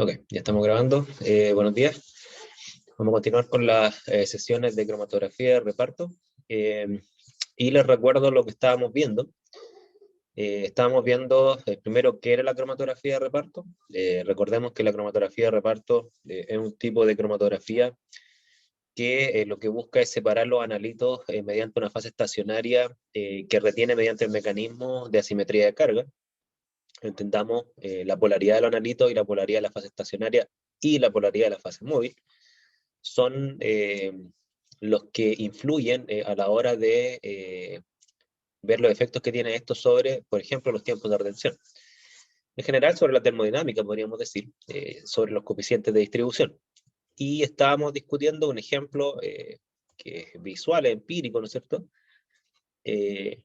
Ok, ya estamos grabando. Buenos días. Vamos a continuar con las sesiones de cromatografía de reparto. Y les recuerdo lo que estábamos viendo. Estábamos viendo primero qué era la cromatografía de reparto. Recordemos que la cromatografía de reparto es un tipo de cromatografía que lo que busca es separar los analitos mediante una fase estacionaria que retiene mediante el mecanismo de asimetría de carga. Entendamos la polaridad de los analitos y la polaridad de la fase estacionaria y la polaridad de la fase móvil son los que influyen a la hora de ver los efectos que tiene esto sobre, por ejemplo, los tiempos de retención. En general, sobre la termodinámica, podríamos decir, sobre los coeficientes de distribución. Y estábamos discutiendo un ejemplo que es visual, empírico, ¿no es cierto?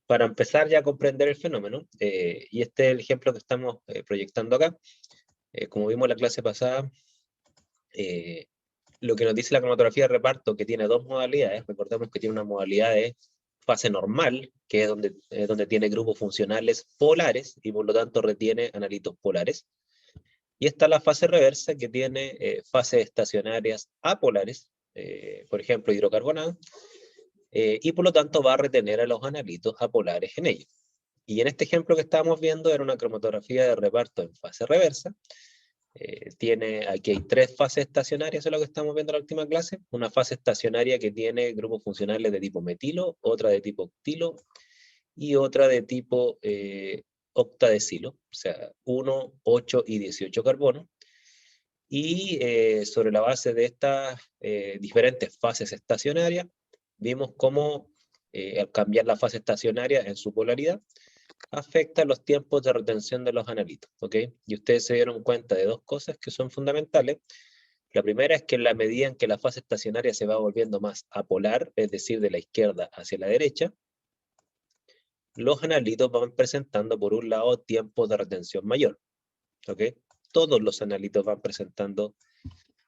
Para empezar ya a comprender el fenómeno. Y este es el ejemplo que estamos proyectando acá. Como vimos en la clase pasada, lo que nos dice la cromatografía de reparto, que tiene dos modalidades. Recordemos que tiene una modalidad de fase normal, que es donde tiene grupos funcionales polares, y por lo tanto retiene analitos polares. Y está la fase reversa, que tiene fases estacionarias apolares, por ejemplo, hidrocarbonados, y por lo tanto va a retener a los analitos apolares en ellos. Y en este ejemplo que estábamos viendo era una cromatografía de reparto en fase reversa. Aquí hay tres fases estacionarias, eso es lo que estamos viendo en la última clase. Una fase estacionaria que tiene grupos funcionales de tipo metilo, otra de tipo octilo y otra de tipo octadecilo, o sea, 1, 8 y 18 carbonos. Y sobre la base de estas diferentes fases estacionarias, vimos cómo al cambiar la fase estacionaria en su polaridad, afecta los tiempos de retención de los analitos, ¿ok? Y ustedes se dieron cuenta de dos cosas que son fundamentales. La primera es que en la medida en que la fase estacionaria se va volviendo más apolar, es decir, de la izquierda hacia la derecha, los analitos van presentando, por un lado, tiempos de retención mayor, ¿ok? Todos los analitos van presentando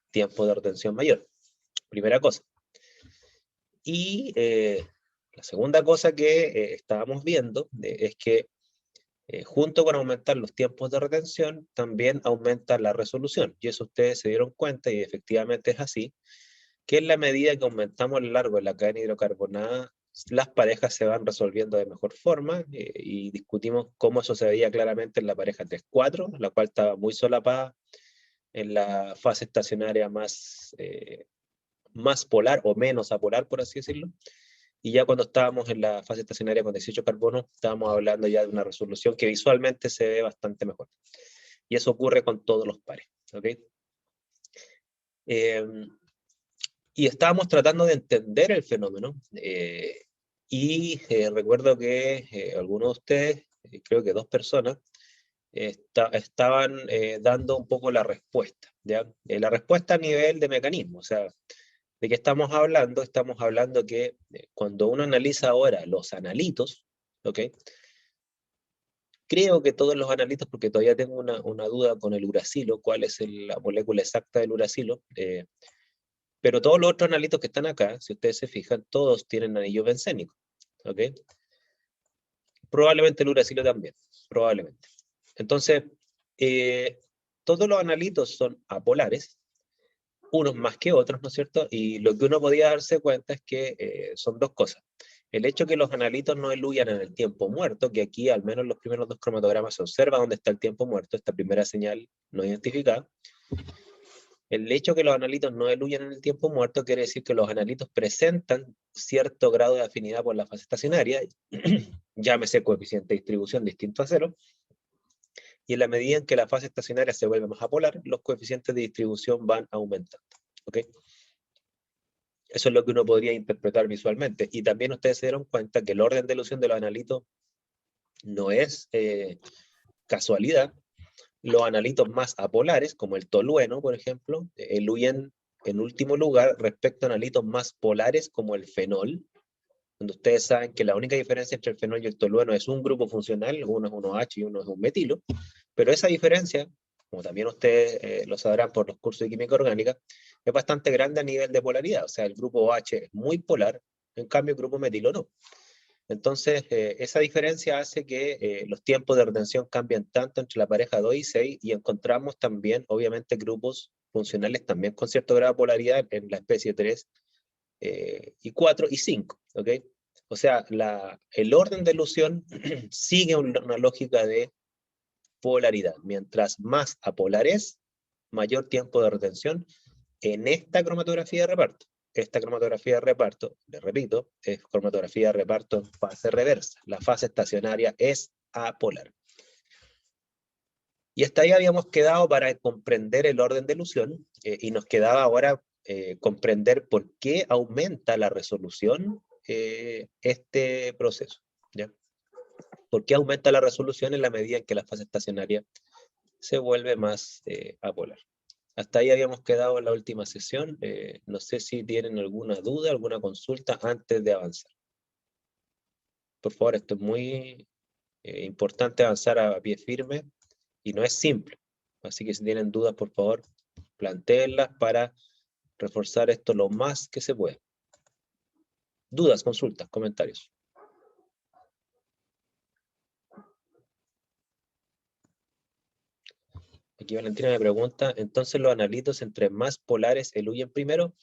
tiempo de retención mayor. Primera cosa. Y la segunda cosa que estábamos viendo es que junto con aumentar los tiempos de retención, también aumenta la resolución. Y eso ustedes se dieron cuenta, y efectivamente es así, que en la medida que aumentamos el largo de la cadena hidrocarbonada, las parejas se van resolviendo de mejor forma, y discutimos cómo eso se veía claramente en la pareja 3-4, la cual estaba muy solapada en la fase estacionaria más polar o menos apolar, por así decirlo. Y ya cuando estábamos en la fase estacionaria con 18 carbonos, estábamos hablando ya de una resolución que visualmente se ve bastante mejor. Y eso ocurre con todos los pares, ¿ok? Y estábamos tratando de entender el fenómeno, y recuerdo que algunos de ustedes, creo que dos personas, estaban dando un poco la respuesta, ¿ya? La respuesta a nivel de mecanismo, o sea, ¿de qué estamos hablando? Estamos hablando que cuando uno analiza ahora los analitos, ¿ok? Creo que todos los analitos, porque todavía tengo una duda con el uracilo, cuál es la molécula exacta del uracilo, pero todos los otros analitos que están acá, si ustedes se fijan, todos tienen anillo bencénico, ¿ok? Probablemente el uracilo también, probablemente. Entonces, todos los analitos son apolares, unos más que otros, ¿no es cierto? Y lo que uno podía darse cuenta es que son dos cosas. El hecho que los analitos no eluyan en el tiempo muerto, que aquí al menos en los primeros dos cromatogramas se observa dónde está el tiempo muerto, esta primera señal no identificada. El hecho que los analitos no eluyan en el tiempo muerto quiere decir que los analitos presentan cierto grado de afinidad por la fase estacionaria, llámese coeficiente de distribución distinto a cero, y en la medida en que la fase estacionaria se vuelve más apolar, los coeficientes de distribución van aumentando, ¿ok? Eso es lo que uno podría interpretar visualmente. Y también ustedes se dieron cuenta que el orden de elusión de los analitos no es casualidad. Los analitos más apolares, como el tolueno, por ejemplo, eluyen en último lugar respecto a analitos más polares, como el fenol, donde ustedes saben que la única diferencia entre el fenol y el tolueno es un grupo funcional, uno es un OH y uno es un metilo, pero esa diferencia, como también ustedes lo sabrán por los cursos de química orgánica, es bastante grande a nivel de polaridad. O sea, el grupo OH es muy polar, en cambio el grupo metilo no. Entonces, esa diferencia hace que los tiempos de retención cambien tanto entre la pareja 2 y 6 y encontramos también, obviamente, grupos funcionales también con cierto grado de polaridad en la especie 3 y 4 y 5, ¿ok? O sea, el orden de elusión sigue una lógica de polaridad. Mientras más apolar es, mayor tiempo de retención en esta cromatografía de reparto. Esta cromatografía de reparto, le repito, es cromatografía de reparto en fase reversa. La fase estacionaria es apolar. Y hasta ahí habíamos quedado para comprender el orden de elusión y nos quedaba ahora comprender por qué aumenta la resolución este proceso. ¿Ya? ¿Por qué aumenta la resolución en la medida en que la fase estacionaria se vuelve más apolar? Hasta ahí habíamos quedado en la última sesión. No sé si tienen alguna duda, alguna consulta antes de avanzar. Por favor, esto es muy importante, avanzar a pie firme y no es simple. Así que si tienen dudas, por favor, plantéenlas para reforzar esto lo más que se pueda. Dudas, consultas, comentarios. Aquí Valentina me pregunta, ¿entonces los analitos entre más polares eluyen primero?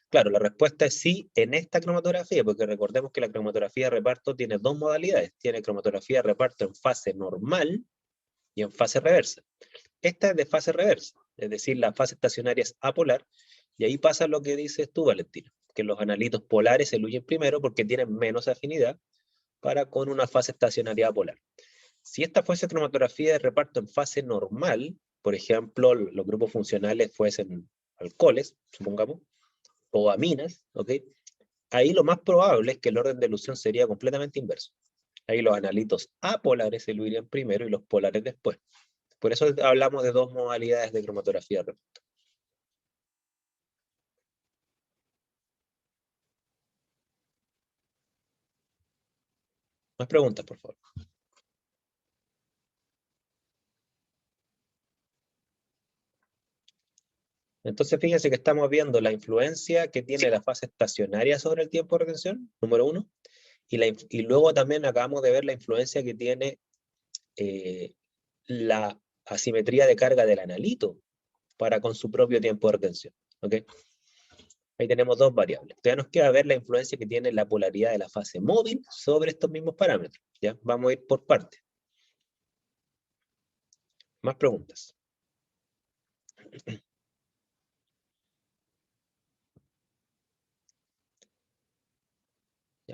Claro, la respuesta es sí en esta cromatografía, porque recordemos que la cromatografía de reparto tiene dos modalidades. Tiene cromatografía de reparto en fase normal y en fase reversa. Esta es de fase reversa, es decir, la fase estacionaria es apolar, y ahí pasa lo que dices tú, Valentina, que los analitos polares eluyen primero porque tienen menos afinidad para con una fase estacionaria apolar. Si esta fuese cromatografía de reparto en fase normal, por ejemplo, los grupos funcionales fuesen alcoholes, supongamos, o aminas, ¿ok? Ahí lo más probable es que el orden de elusión sería completamente inverso. Ahí los analitos apolares eluirían primero y los polares después. Por eso hablamos de dos modalidades de cromatografía de reparto. Más preguntas, por favor. Entonces, fíjense que estamos viendo la influencia que tiene la fase estacionaria sobre el tiempo de retención, número uno, y luego también acabamos de ver la influencia que tiene la asimetría de carga del analito para con su propio tiempo de retención. ¿Okay? Ahí tenemos dos variables. Todavía nos queda ver la influencia que tiene la polaridad de la fase móvil sobre estos mismos parámetros. ¿Ya? Vamos a ir por partes. Más preguntas.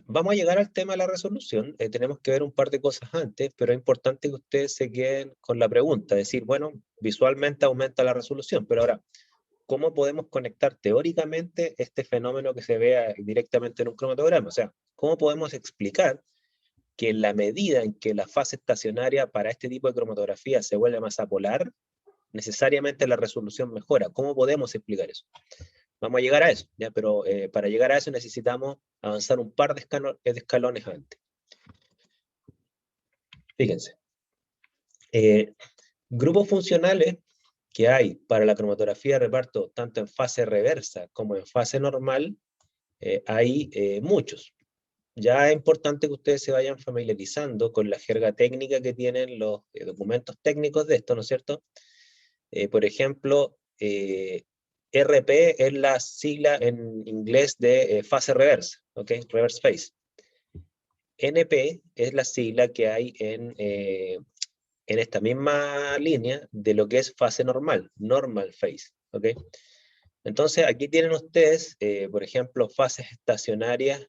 Vamos a llegar al tema de la resolución. Tenemos que ver un par de cosas antes, pero es importante que ustedes se queden con la pregunta. Decir, bueno, visualmente aumenta la resolución, pero ahora, ¿cómo podemos conectar teóricamente este fenómeno que se vea directamente en un cromatograma? O sea, ¿cómo podemos explicar que en la medida en que la fase estacionaria para este tipo de cromatografía se vuelve más apolar, necesariamente la resolución mejora? ¿Cómo podemos explicar eso? Vamos a llegar a eso, ¿ya? Pero para llegar a eso necesitamos avanzar un par de escalones antes. Fíjense. Grupos funcionales que hay para la cromatografía de reparto, tanto en fase reversa como en fase normal, hay muchos. Ya es importante que ustedes se vayan familiarizando con la jerga técnica que tienen los documentos técnicos de esto, ¿no es cierto? Por ejemplo, RP es la sigla en inglés de fase reversa, ¿ok? Reverse phase. NP es la sigla que hay en esta misma línea de lo que es fase normal, normal phase, ¿ok? Entonces, aquí tienen ustedes, por ejemplo, fases estacionarias,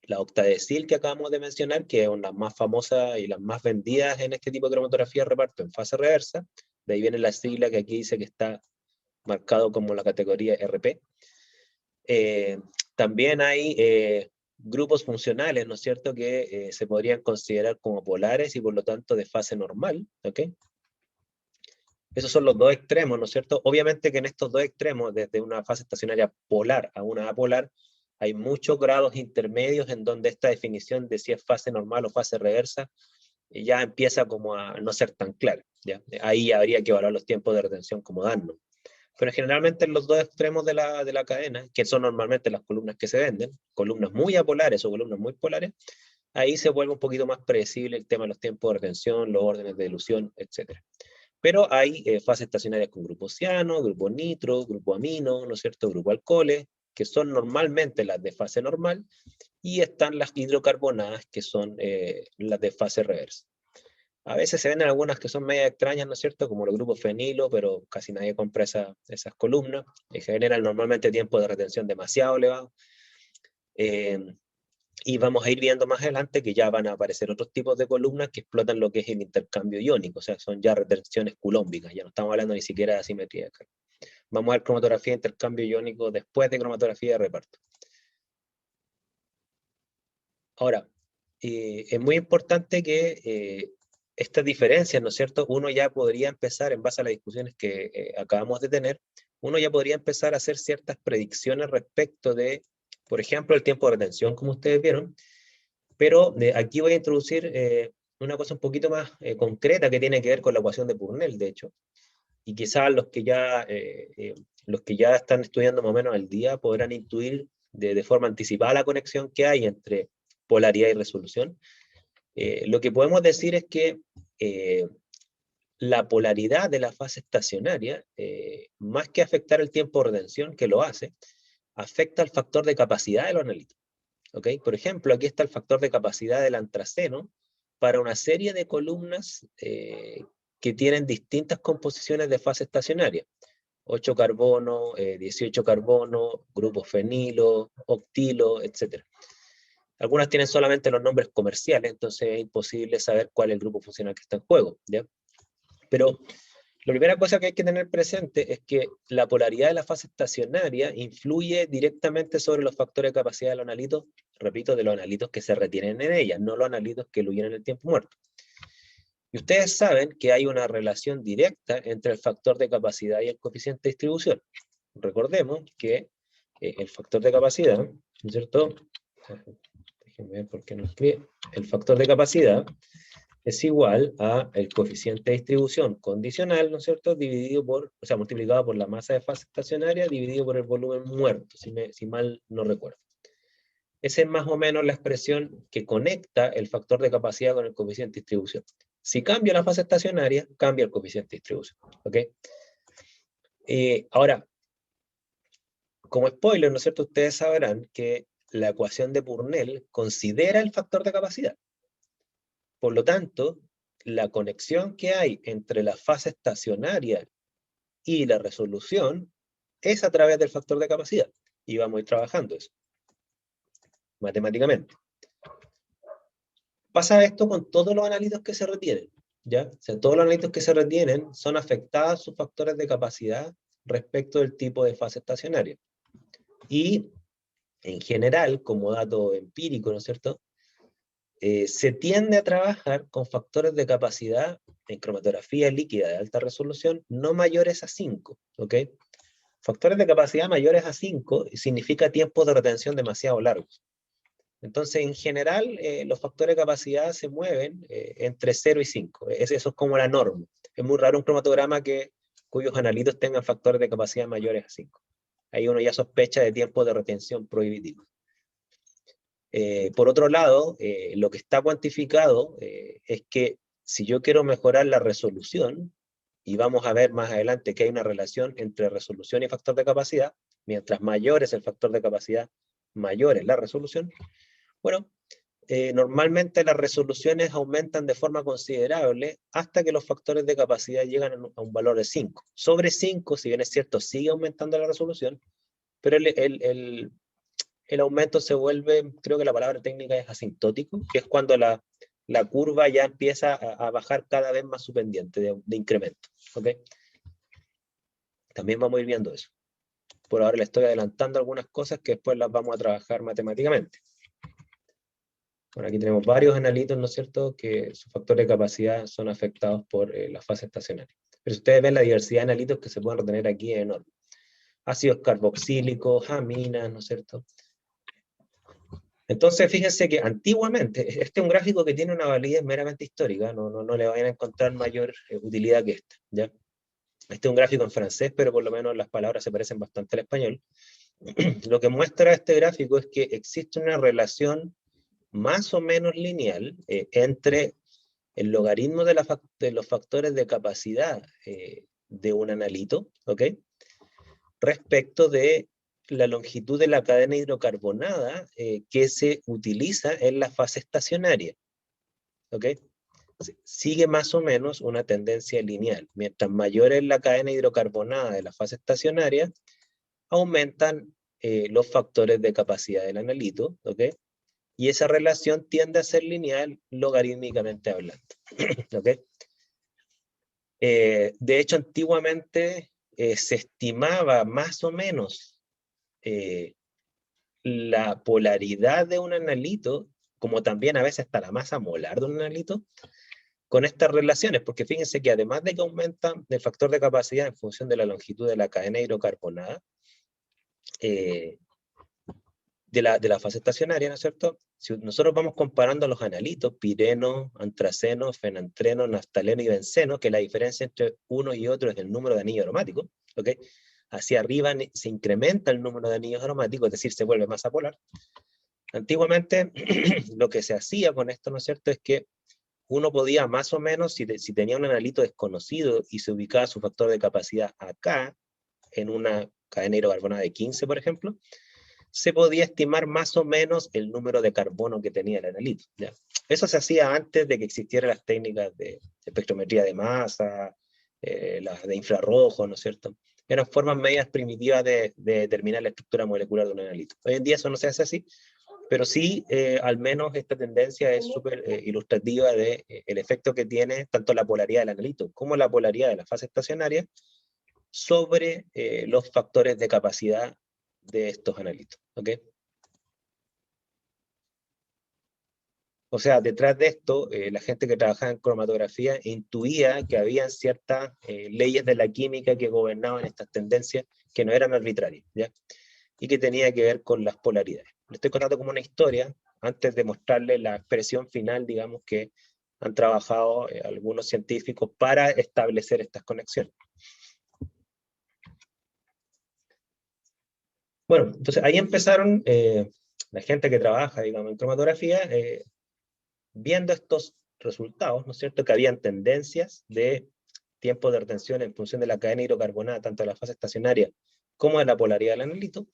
la octadecil que acabamos de mencionar, que es una de las más famosas y las más vendidas en este tipo de cromatografía de reparto en fase reversa. De ahí viene la sigla que aquí dice que está marcado como la categoría RP. También hay grupos funcionales, ¿no es cierto?, que se podrían considerar como polares y por lo tanto de fase normal, ¿ok? Esos son los dos extremos, ¿no es cierto? Obviamente que en estos dos extremos, desde una fase estacionaria polar a una apolar, hay muchos grados intermedios en donde esta definición de si es fase normal o fase reversa ya empieza como a no ser tan clara, ¿ya? Ahí habría que evaluar los tiempos de retención como darnos. Pero generalmente en los dos extremos de la cadena, que son normalmente las columnas que se venden, columnas muy apolares o columnas muy polares, ahí se vuelve un poquito más predecible el tema de los tiempos de retención, los órdenes de dilución, etc. Pero hay fases estacionarias con grupo ciano, grupo nitro, grupo amino, ¿no es cierto?, grupo alcoholes, que son normalmente las de fase normal, y están las hidrocarbonadas, que son las de fase reversa. A veces se ven algunas que son medio extrañas, ¿no es cierto?, como los grupos fenilo, pero casi nadie compra esas columnas, que generan normalmente tiempo de retención demasiado elevado. Y vamos a ir viendo más adelante que ya van a aparecer otros tipos de columnas que explotan lo que es el intercambio iónico, o sea, son ya retenciones culómbicas, ya no estamos hablando ni siquiera de asimetría. Vamos a ver cromatografía de intercambio iónico después de cromatografía de reparto. Ahora, es muy importante que estas diferencias, ¿no es cierto?, uno ya podría empezar, en base a las discusiones que acabamos de tener, uno ya podría empezar a hacer ciertas predicciones respecto de, por ejemplo, el tiempo de retención, como ustedes vieron, pero aquí voy a introducir una cosa un poquito más concreta que tiene que ver con la ecuación de Purnell, de hecho, y quizás los que ya están estudiando más o menos al día podrán intuir de forma anticipada la conexión que hay entre polaridad y resolución. Lo que podemos decir es que la polaridad de la fase estacionaria, más que afectar el tiempo de retención, que lo hace, afecta al factor de capacidad de los analitos. ¿Okay? Por ejemplo, aquí está el factor de capacidad del antraceno para una serie de columnas que tienen distintas composiciones de fase estacionaria. 8 carbono, 18 carbono, grupo fenilo, octilo, etc. Algunas tienen solamente los nombres comerciales, entonces es imposible saber cuál es el grupo funcional que está en juego, ¿ya? Pero la primera cosa que hay que tener presente es que la polaridad de la fase estacionaria influye directamente sobre los factores de capacidad de los analitos, repito, de los analitos que se retienen en ella, no los analitos que huyen en el tiempo muerto. Y ustedes saben que hay una relación directa entre el factor de capacidad y el coeficiente de distribución. Recordemos que el factor de capacidad, ¿no es cierto? Déjenme ver por qué no escribe. El factor de capacidad es igual a el coeficiente de distribución condicional, ¿no es cierto?, dividido por, o sea, multiplicado por la masa de fase estacionaria, dividido por el volumen muerto, si mal no recuerdo. Esa es más o menos la expresión que conecta el factor de capacidad con el coeficiente de distribución. Si cambia la fase estacionaria, cambia el coeficiente de distribución. ¿Ok? Ahora, como spoiler, ¿no es cierto?, ustedes sabrán que la ecuación de Purnell considera el factor de capacidad. Por lo tanto, la conexión que hay entre la fase estacionaria y la resolución es a través del factor de capacidad. Y vamos a ir trabajando eso matemáticamente. Pasa esto con todos los analitos que se retienen, ¿ya? O sea, todos los analitos que se retienen son afectados sus factores de capacidad respecto del tipo de fase estacionaria. Y, en general, como dato empírico, ¿no es cierto?, se tiende a trabajar con factores de capacidad en cromatografía líquida de alta resolución no mayores a 5, ¿ok? Factores de capacidad mayores a 5 significa tiempos de retención demasiado largos. Entonces, en general, los factores de capacidad se mueven entre 0 y 5. Eso es como la norma. Es muy raro un cromatograma cuyos analitos tengan factores de capacidad mayores a 5. Ahí uno ya sospecha de tiempos de retención prohibitivos. Por otro lado, lo que está cuantificado es que si yo quiero mejorar la resolución, y vamos a ver más adelante que hay una relación entre resolución y factor de capacidad, mientras mayor es el factor de capacidad, mayor es la resolución. Bueno, normalmente las resoluciones aumentan de forma considerable hasta que los factores de capacidad llegan a un valor de 5. Sobre 5, si bien es cierto, sigue aumentando la resolución, pero el aumento se vuelve, creo que la palabra técnica es asintótico, que es cuando la curva ya empieza a bajar cada vez más su pendiente de incremento. ¿Okay? También vamos a ir viendo eso. Por ahora le estoy adelantando algunas cosas que después las vamos a trabajar matemáticamente. Bueno, aquí tenemos varios analitos, ¿no es cierto?, que sus factores de capacidad son afectados por la fase estacionaria. Pero si ustedes ven la diversidad de analitos que se pueden retener aquí es enorme. Ácidos carboxílicos, aminas, ¿no es cierto? Entonces, fíjense que antiguamente, este es un gráfico que tiene una validez meramente histórica, no le vayan a encontrar mayor utilidad que esta, ¿ya? Este es un gráfico en francés, pero por lo menos las palabras se parecen bastante al español. Lo que muestra este gráfico es que existe una relación más o menos lineal entre el logaritmo de los factores de capacidad de un analito, ¿ok? Respecto de la longitud de la cadena hidrocarbonada que se utiliza en la fase estacionaria, ¿ok? Sigue más o menos una tendencia lineal. Mientras mayor es la cadena hidrocarbonada de la fase estacionaria, aumentan los factores de capacidad del analito, ¿ok? Y esa relación tiende a ser lineal logarítmicamente hablando, ¿ok? De hecho, antiguamente se estimaba más o menos la polaridad de un analito, como también a veces hasta la masa molar de un analito, con estas relaciones, porque fíjense que además de que aumenta el factor de capacidad en función de la longitud de la cadena hidrocarbonada, de la fase estacionaria, ¿no es cierto? Si nosotros vamos comparando los analitos, pireno, antraceno, fenantreno, naftaleno y benceno, que la diferencia entre uno y otro es el número de anillos aromáticos, ¿ok? Hacia arriba se incrementa el número de anillos aromáticos, es decir, se vuelve masa polar. Antiguamente, lo que se hacía con esto, ¿no es cierto?, es que uno podía más o menos, si tenía un analito desconocido y se ubicaba su factor de capacidad acá, en una cadena hidrocarbonada de 15, por ejemplo, se podía estimar más o menos el número de carbono que tenía el analito, ¿ya? Eso se hacía antes de que existieran las técnicas de espectrometría de masa, las de infrarrojo, ¿no es cierto? Eran formas medias primitivas de determinar la estructura molecular de un analito. Hoy en día eso no se hace así, pero sí, al menos esta tendencia es súper ilustrativa de el efecto que tiene tanto la polaridad del analito como la polaridad de la fase estacionaria sobre los factores de capacidad de estos analitos, ¿ok? O sea, detrás de esto, la gente que trabajaba en cromatografía intuía que habían ciertas leyes de la química que gobernaban estas tendencias que no eran arbitrarias, ¿ya? Y que tenía que ver con las polaridades. Le estoy contando como una historia antes de mostrarle la expresión final, digamos, que han trabajado algunos científicos para establecer estas conexiones. Bueno, entonces ahí empezaron la gente que trabaja, digamos, en cromatografía, viendo estos resultados, ¿no es cierto?, que habían tendencias de tiempo de retención en función de la cadena hidrocarbonada, tanto de la fase estacionaria como de la polaridad del analito,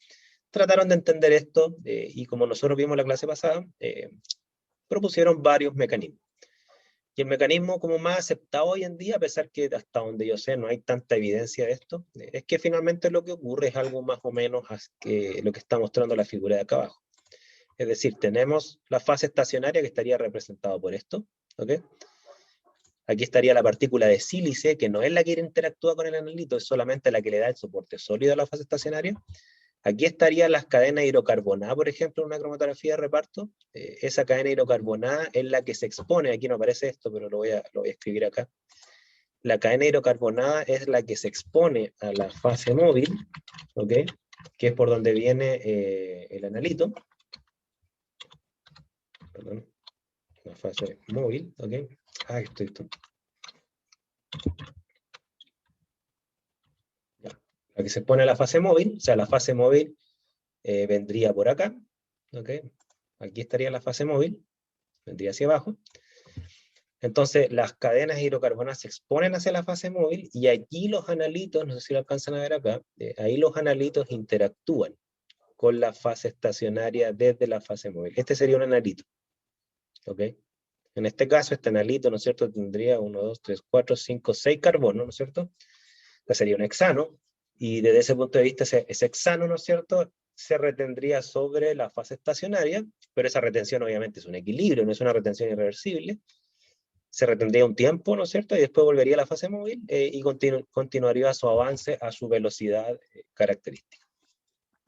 trataron de entender esto y como nosotros vimos en la clase pasada, propusieron varios mecanismos. Y el mecanismo como más aceptado hoy en día, a pesar que hasta donde yo sé no hay tanta evidencia de esto, es que finalmente lo que ocurre es algo más o menos que lo que está mostrando la figura de acá abajo. Es decir, tenemos la fase estacionaria que estaría representada por esto, ¿ok? Aquí estaría la partícula de sílice, que no es la que interactúa con el analito, es solamente la que le da el soporte sólido a la fase estacionaria. Aquí estarían las cadenas hidrocarbonadas, por ejemplo, en una cromatografía de reparto. Esa cadena hidrocarbonada es la que se expone, aquí no aparece esto, pero lo voy a escribir acá. La cadena hidrocarbonada es la que se expone a la fase móvil, ¿ok? Que es por donde viene el analito. Perdón, la fase móvil, ¿ok? Ah, estoy. La que se expone a la fase móvil, o sea, la fase móvil vendría por acá, ¿ok? Aquí estaría la fase móvil, vendría hacia abajo. Entonces, las cadenas hidrocarbonadas se exponen hacia la fase móvil y aquí los analitos, no sé si lo alcanzan a ver acá, ahí los analitos interactúan con la fase estacionaria desde la fase móvil. Este sería un analito, ¿ok? En este caso, este analito, ¿no es cierto?, tendría 1, 2, 3, 4, 5, 6 carbonos, ¿no es cierto? Este sería un hexano, y desde ese punto de vista, ese hexano, ¿no es cierto?, se retendría sobre la fase estacionaria, pero esa retención obviamente es un equilibrio, no es una retención irreversible. Se retendría un tiempo, ¿no es cierto?, y después volvería a la fase móvil y continuaría su avance a su velocidad característica.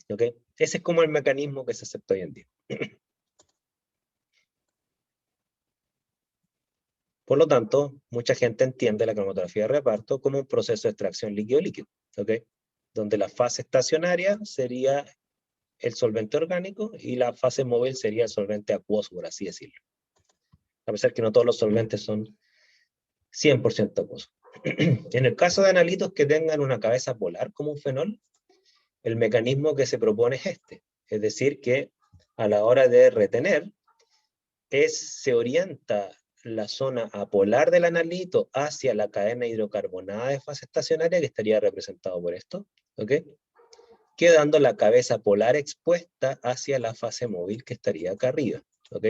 ¿Ok? Ese es como el mecanismo que se acepta hoy en día. Por lo tanto, mucha gente entiende la cromatografía de reparto como un proceso de extracción líquido-líquido, ¿ok? Donde la fase estacionaria sería el solvente orgánico y la fase móvil sería el solvente acuoso, por así decirlo. A pesar que no todos los solventes son 100% acuosos. En el caso de analitos que tengan una cabeza polar como un fenol, el mecanismo que se propone es este. Es decir, que a la hora de retener, se orienta la zona apolar del analito hacia la cadena hidrocarbonada de fase estacionaria, que estaría representado por esto, ¿ok? Quedando la cabeza polar expuesta hacia la fase móvil, que estaría acá arriba, ¿ok?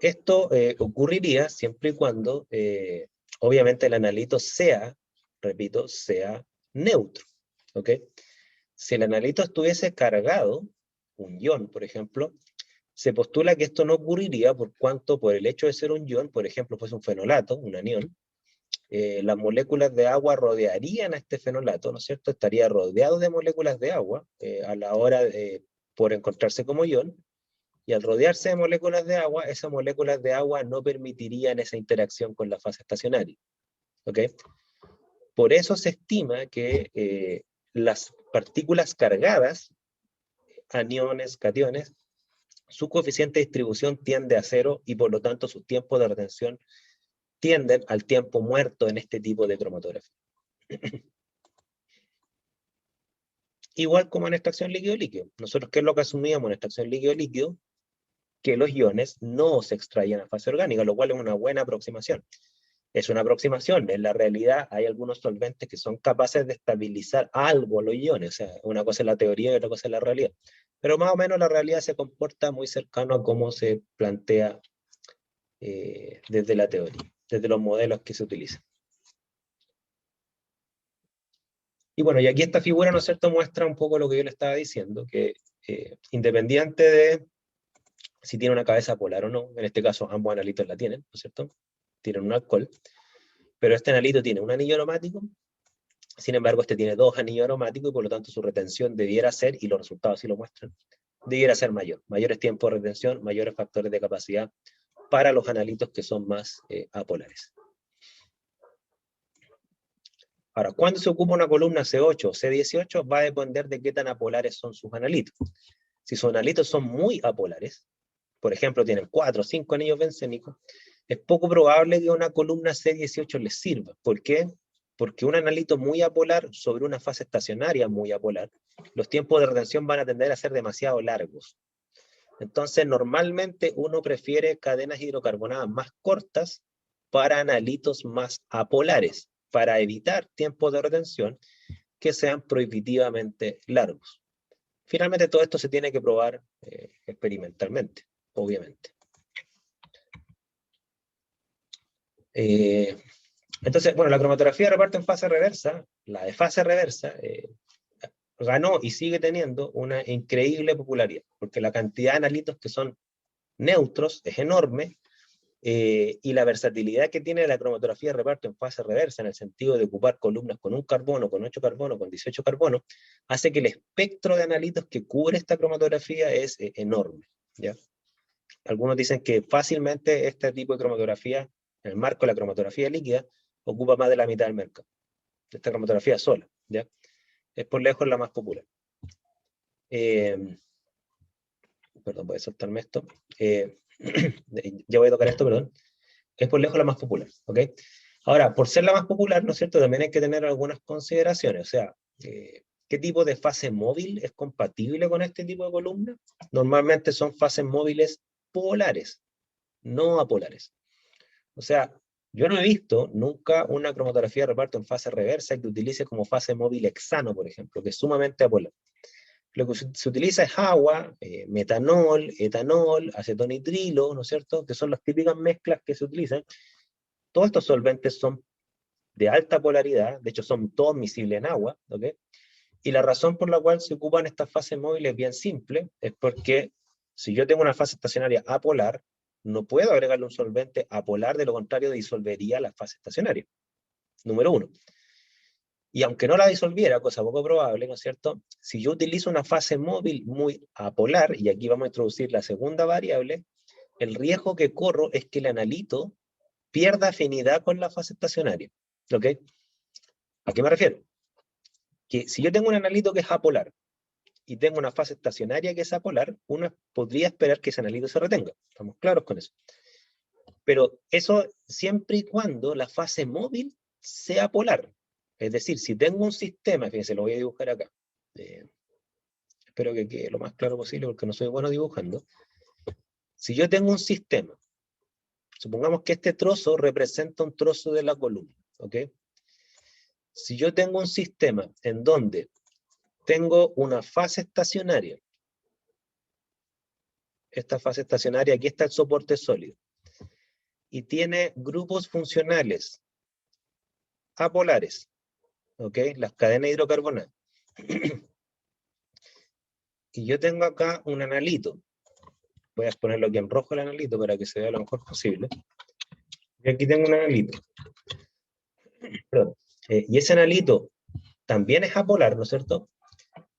Esto ocurriría siempre y cuando, obviamente, el analito sea, repito, sea neutro, ¿ok? Si el analito estuviese cargado, un ion, por ejemplo, se postula que esto no ocurriría por cuanto, por el hecho de ser un ion, por ejemplo, fuese un fenolato, un anión, las moléculas de agua rodearían a este fenolato, ¿no es cierto? Estaría rodeado de moléculas de agua a la hora por encontrarse como ion, y al rodearse de moléculas de agua, esas moléculas de agua no permitirían esa interacción con la fase estacionaria, ¿ok? Por eso se estima que las partículas cargadas, aniones, cationes, su coeficiente de distribución tiende a cero y por lo tanto sus tiempos de retención tienden al tiempo muerto en este tipo de cromatografía. Igual como en extracción líquido-líquido. Nosotros, ¿qué es lo que asumíamos en extracción líquido-líquido? Que los iones no se extraían a fase orgánica, lo cual es una buena aproximación. Es una aproximación, en la realidad hay algunos solventes que son capaces de estabilizar algo los iones, o sea, una cosa es la teoría y otra cosa es la realidad. Pero más o menos la realidad se comporta muy cercano a cómo se plantea desde la teoría, desde los modelos que se utilizan. Y bueno, y aquí esta figura, ¿no es cierto?, muestra un poco lo que yo le estaba diciendo, que independiente de si tiene una cabeza polar o no, en este caso ambos analitos la tienen, ¿no es cierto?, tienen un alcohol, pero este analito tiene un anillo aromático, sin embargo este tiene dos anillos aromáticos y por lo tanto su retención debiera ser, y los resultados así lo muestran, debiera ser mayor, mayores tiempos de retención, mayores factores de capacidad para los analitos que son más apolares. Ahora, ¿cuándo se ocupa una columna C8 o C18? Va a depender de qué tan apolares son sus analitos. Si sus analitos son muy apolares, por ejemplo, tienen 4 o 5 anillos bencénicos, es poco probable que una columna C18 les sirva. ¿Por qué? Porque un analito muy apolar sobre una fase estacionaria muy apolar, los tiempos de retención van a tender a ser demasiado largos. Entonces, normalmente uno prefiere cadenas hidrocarbonadas más cortas para analitos más apolares, para evitar tiempos de retención que sean prohibitivamente largos. Finalmente, todo esto se tiene que probar experimentalmente, obviamente. Entonces, bueno, la cromatografía de reparto en fase reversa, la de fase reversa, ganó y sigue teniendo una increíble popularidad, porque la cantidad de analitos que son neutros es enorme, y la versatilidad que tiene la cromatografía de reparto en fase reversa, en el sentido de ocupar columnas con un carbono, con 8 carbonos, con 18 carbonos, hace que el espectro de analitos que cubre esta cromatografía es enorme, ¿ya? Algunos dicen que fácilmente este tipo de cromatografía, en el marco de la cromatografía líquida, ocupa más de la mitad del mercado. Esta cromatografía sola, ¿ya? Es por lejos la más popular. Perdón, voy a soltarme esto. Ya voy a tocar esto, perdón. Es por lejos la más popular, ¿ok? Ahora, por ser la más popular, ¿no es cierto?, también hay que tener algunas consideraciones, o sea, ¿qué tipo de fase móvil es compatible con este tipo de columna? Normalmente son fases móviles polares, no apolares. O sea, yo no he visto nunca una cromatografía de reparto en fase reversa que utilice como fase móvil hexano, por ejemplo, que es sumamente apolar. Lo que se utiliza es agua, metanol, etanol, acetonitrilo, ¿no es cierto?, que son las típicas mezclas que se utilizan. Todos estos solventes son de alta polaridad, de hecho son todos miscibles en agua, ¿ok? Y la razón por la cual se ocupan estas fases móviles es bien simple, es porque si yo tengo una fase estacionaria apolar, no puedo agregarle un solvente apolar, de lo contrario disolvería la fase estacionaria, número uno. Y aunque no la disolviera, cosa poco probable, ¿no es cierto? Si yo utilizo una fase móvil muy apolar, y aquí vamos a introducir la segunda variable, el riesgo que corro es que el analito pierda afinidad con la fase estacionaria, ¿ok? ¿A qué me refiero? Que si yo tengo un analito que es apolar, y tengo una fase estacionaria que es apolar, uno podría esperar que ese analito se retenga. Estamos claros con eso. Pero eso siempre y cuando la fase móvil sea polar. Es decir, si tengo un sistema, fíjense, lo voy a dibujar acá. Espero que quede lo más claro posible porque no soy bueno dibujando. Si yo tengo un sistema, supongamos que este trozo representa un trozo de la columna, ¿ok? Si yo tengo un sistema en donde tengo una fase estacionaria, esta fase estacionaria, aquí está el soporte sólido, y tiene grupos funcionales apolares, ¿ok? Las cadenas hidrocarbonadas. Y yo tengo acá un analito. Voy a ponerlo aquí en rojo el analito para que se vea lo mejor posible. Y aquí tengo un analito. Perdón. Y ese analito también es apolar, ¿no es cierto?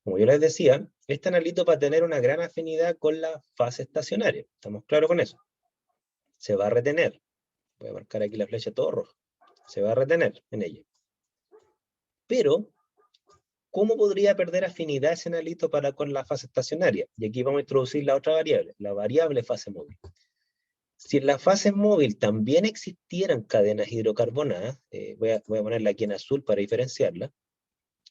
Como yo les decía, este analito va a tener una gran afinidad con la fase estacionaria. ¿Estamos claros con eso? Se va a retener. Voy a marcar aquí la flecha todo rojo. Se va a retener en ella. Pero, ¿cómo podría perder afinidad ese analito para con la fase estacionaria? Y aquí vamos a introducir la otra variable, la variable fase móvil. Si en la fase móvil también existieran cadenas hidrocarbonadas, voy a ponerla aquí en azul para diferenciarla.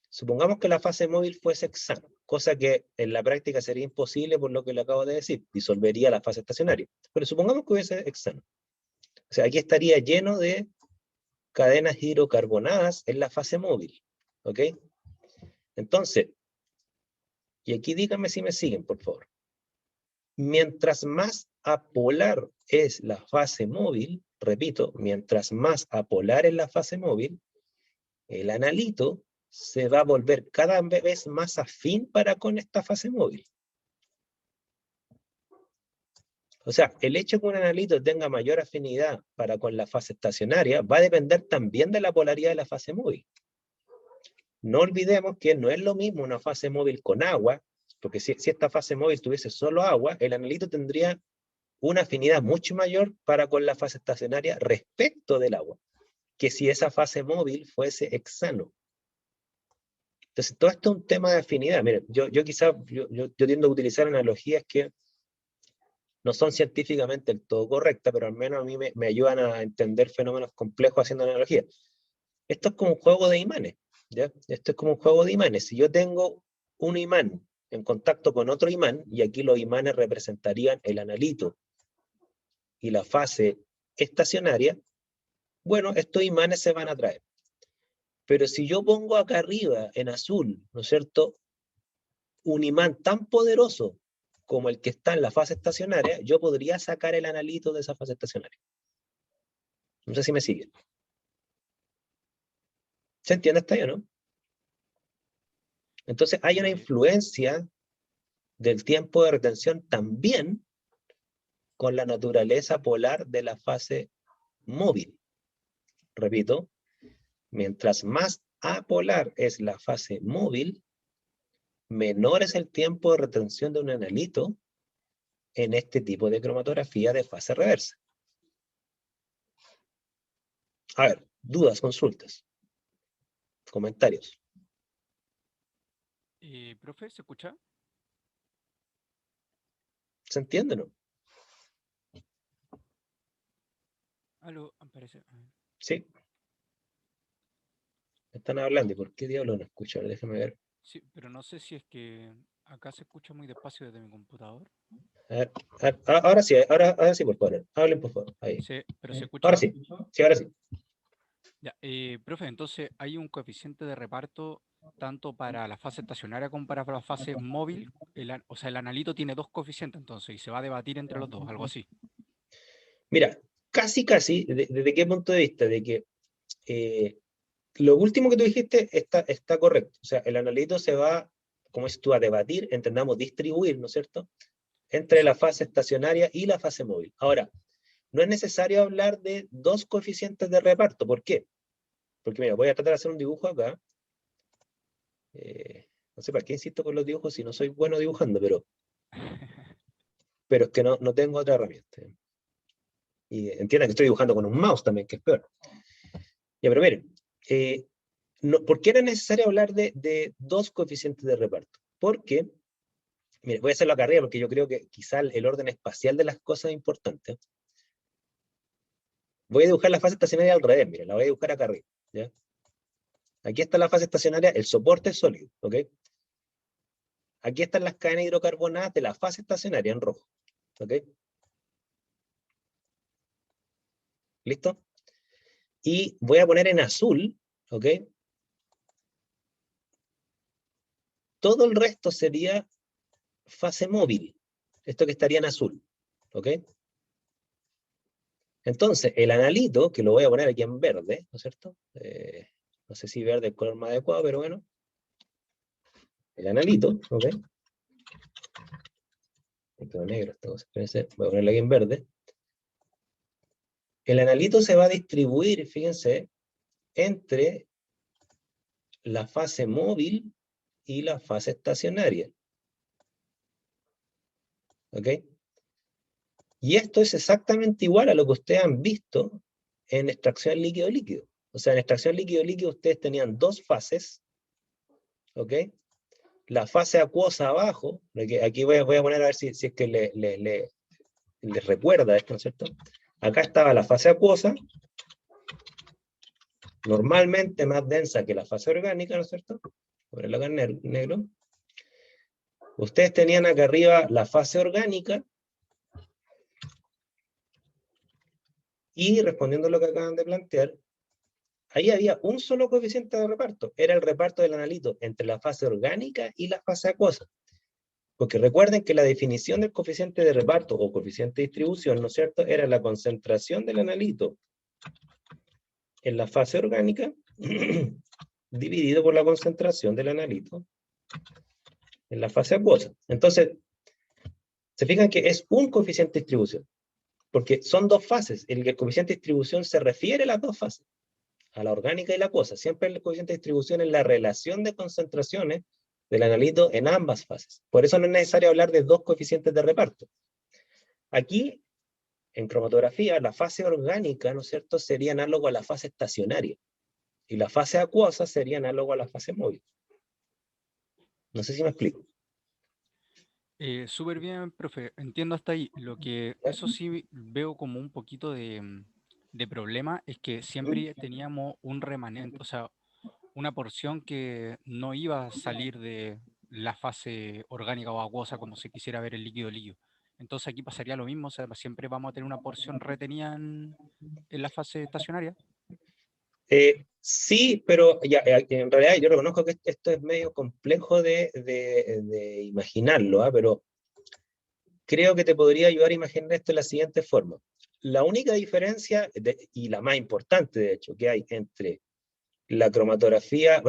Supongamos que la fase móvil fuese hexano, cosa que en la práctica sería imposible por lo que le acabo de decir, disolvería la fase estacionaria. Pero supongamos que hubiese hexano. O sea, aquí estaría lleno de cadenas hidrocarbonadas en la fase móvil. ¿Ok? Entonces, y aquí díganme si me siguen, por favor. Mientras más apolar es la fase móvil, repito, mientras más apolar es la fase móvil, el analito se va a volver cada vez más afín para con esta fase móvil. O sea, el hecho que un analito tenga mayor afinidad para con la fase estacionaria va a depender también de la polaridad de la fase móvil. No olvidemos que no es lo mismo una fase móvil con agua, porque si esta fase móvil tuviese solo agua, el analito tendría una afinidad mucho mayor para con la fase estacionaria respecto del agua, que si esa fase móvil fuese hexano. Entonces, todo esto es un tema de afinidad. Miren, yo tiendo a utilizar analogías que no son científicamente del todo correctas, pero al menos a mí me ayudan a entender fenómenos complejos haciendo analogías. Esto es como un juego de imanes, ¿ya? Esto es como un juego de imanes. Si yo tengo un imán en contacto con otro imán, y aquí los imanes representarían el analito y la fase estacionaria, bueno, estos imanes se van a atraer. Pero si yo pongo acá arriba, en azul, ¿no es cierto?, un imán tan poderoso como el que está en la fase estacionaria, yo podría sacar el analito de esa fase estacionaria. No sé si me siguen. ¿Se entiende hasta ahí o no? Entonces hay una influencia del tiempo de retención también con la naturaleza polar de la fase móvil. Repito, mientras más apolar es la fase móvil, menor es el tiempo de retención de un analito en este tipo de cromatografía de fase reversa. A ver, dudas, consultas, comentarios. Profe, ¿se escucha? ¿Se entiende o no? Aló, parece. Sí, están hablando. ¿Y por qué diablos no escucho? A ver, déjame ver. Sí, pero no sé si es que acá se escucha muy despacio desde mi computador. Ahora sí, ahora sí, por favor. Hablen, por favor. Ahí. Sí, pero se Ahora escucha. sí. Sí, ahora sí. Ya, profe, entonces hay un coeficiente de reparto tanto para la fase estacionaria como para la fase móvil. O sea, el analito tiene dos coeficientes entonces y se va a debatir entre los dos, algo así. Mira, casi, ¿desde qué punto de vista? De que lo último que tú dijiste está correcto. O sea, el analito se va, como dices tú, a debatir, entendamos distribuir, ¿no es cierto?, entre la Exacto. fase estacionaria y la fase móvil. Ahora, no es necesario hablar de dos coeficientes de reparto. ¿Por qué? Porque mira, voy a tratar de hacer un dibujo acá. No sé para qué insisto con los dibujos si no soy bueno dibujando, pero es que no tengo otra herramienta. Y entiendan que estoy dibujando con un mouse también, que es peor. Ya, pero miren, ¿por qué era necesario hablar de dos coeficientes de reparto? Porque, mire, voy a hacerlo acá arriba porque yo creo que quizá el orden espacial de las cosas es importante. Voy a dibujar la fase estacionaria al revés, mire, la voy a dibujar acá arriba. ¿Ya? Aquí está la fase estacionaria, el soporte es sólido, ¿ok? Aquí están las cadenas hidrocarbonadas de la fase estacionaria en rojo, ¿ok? ¿Listo? Y voy a poner en azul, ¿ok? Todo el resto sería fase móvil. Esto que estaría en azul, ¿ok? Entonces, el analito, que lo voy a poner aquí en verde, ¿no es cierto? No sé si verde es el color más adecuado, pero bueno. El analito, ¿ok? Me quedó negro esto, espérense, voy a ponerlo aquí en verde. El analito se va a distribuir, fíjense, entre la fase móvil y la fase estacionaria. ¿Ok? Y esto es exactamente igual a lo que ustedes han visto en extracción líquido-líquido. O sea, en extracción líquido-líquido ustedes tenían dos fases, ¿ok? La fase acuosa abajo, aquí voy a poner a ver si es que les recuerda esto, ¿no es cierto? Acá estaba la fase acuosa, normalmente más densa que la fase orgánica, ¿no es cierto? Ponerlo acá en negro. Ustedes tenían acá arriba la fase orgánica, y respondiendo a lo que acaban de plantear, ahí había un solo coeficiente de reparto, era el reparto del analito entre la fase orgánica y la fase acuosa. Porque recuerden que la definición del coeficiente de reparto o coeficiente de distribución, ¿no es cierto?, era la concentración del analito en la fase orgánica dividido por la concentración del analito en la fase acuosa. Entonces, se fijan que es un coeficiente de distribución, porque son dos fases. El coeficiente de distribución se refiere a las dos fases, a la orgánica y la acuosa. Siempre el coeficiente de distribución es la relación de concentraciones del analito en ambas fases. Por eso no es necesario hablar de dos coeficientes de reparto. Aquí, en cromatografía, la fase orgánica, ¿no es cierto?, sería análogo a la fase estacionaria. Y la fase acuosa sería análogo a la fase móvil. No sé si me explico. Súper bien, profe. Entiendo hasta ahí. Lo que eso sí veo como un poquito de problema es que siempre teníamos un remanente, o sea, una porción que no iba a salir de la fase orgánica o acuosa como se quisiera ver el líquido líquido. Entonces aquí pasaría lo mismo, o sea, siempre vamos a tener una porción retenida en la fase estacionaria. Sí, pero ya, en realidad yo reconozco que esto es medio complejo de imaginarlo, pero creo que te podría ayudar a imaginar esto de la siguiente forma. La única diferencia, y la más importante de hecho, que hay entre la cromatografía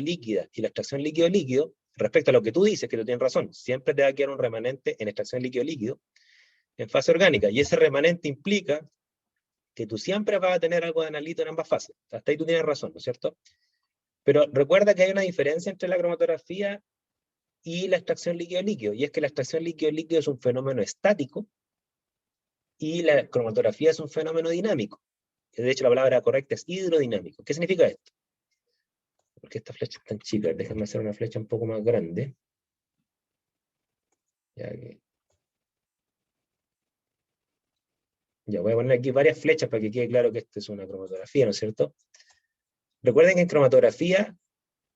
líquida y la extracción líquido-líquido, respecto a lo que tú dices, que tú tienes razón, siempre te va a quedar un remanente en extracción líquido-líquido, en fase orgánica, y ese remanente implica que tú siempre vas a tener algo de analito en ambas fases. Hasta ahí tú tienes razón, ¿no es cierto? Pero recuerda que hay una diferencia entre la cromatografía y la extracción líquido-líquido, y es que la extracción líquido-líquido es un fenómeno estático y la cromatografía es un fenómeno dinámico. De hecho, la palabra correcta es hidrodinámico. ¿Qué significa esto? Porque esta flecha es tan chica, déjame hacer una flecha un poco más grande. Ya voy a poner aquí varias flechas para que quede claro que esto es una cromatografía, ¿no es cierto? Recuerden que en cromatografía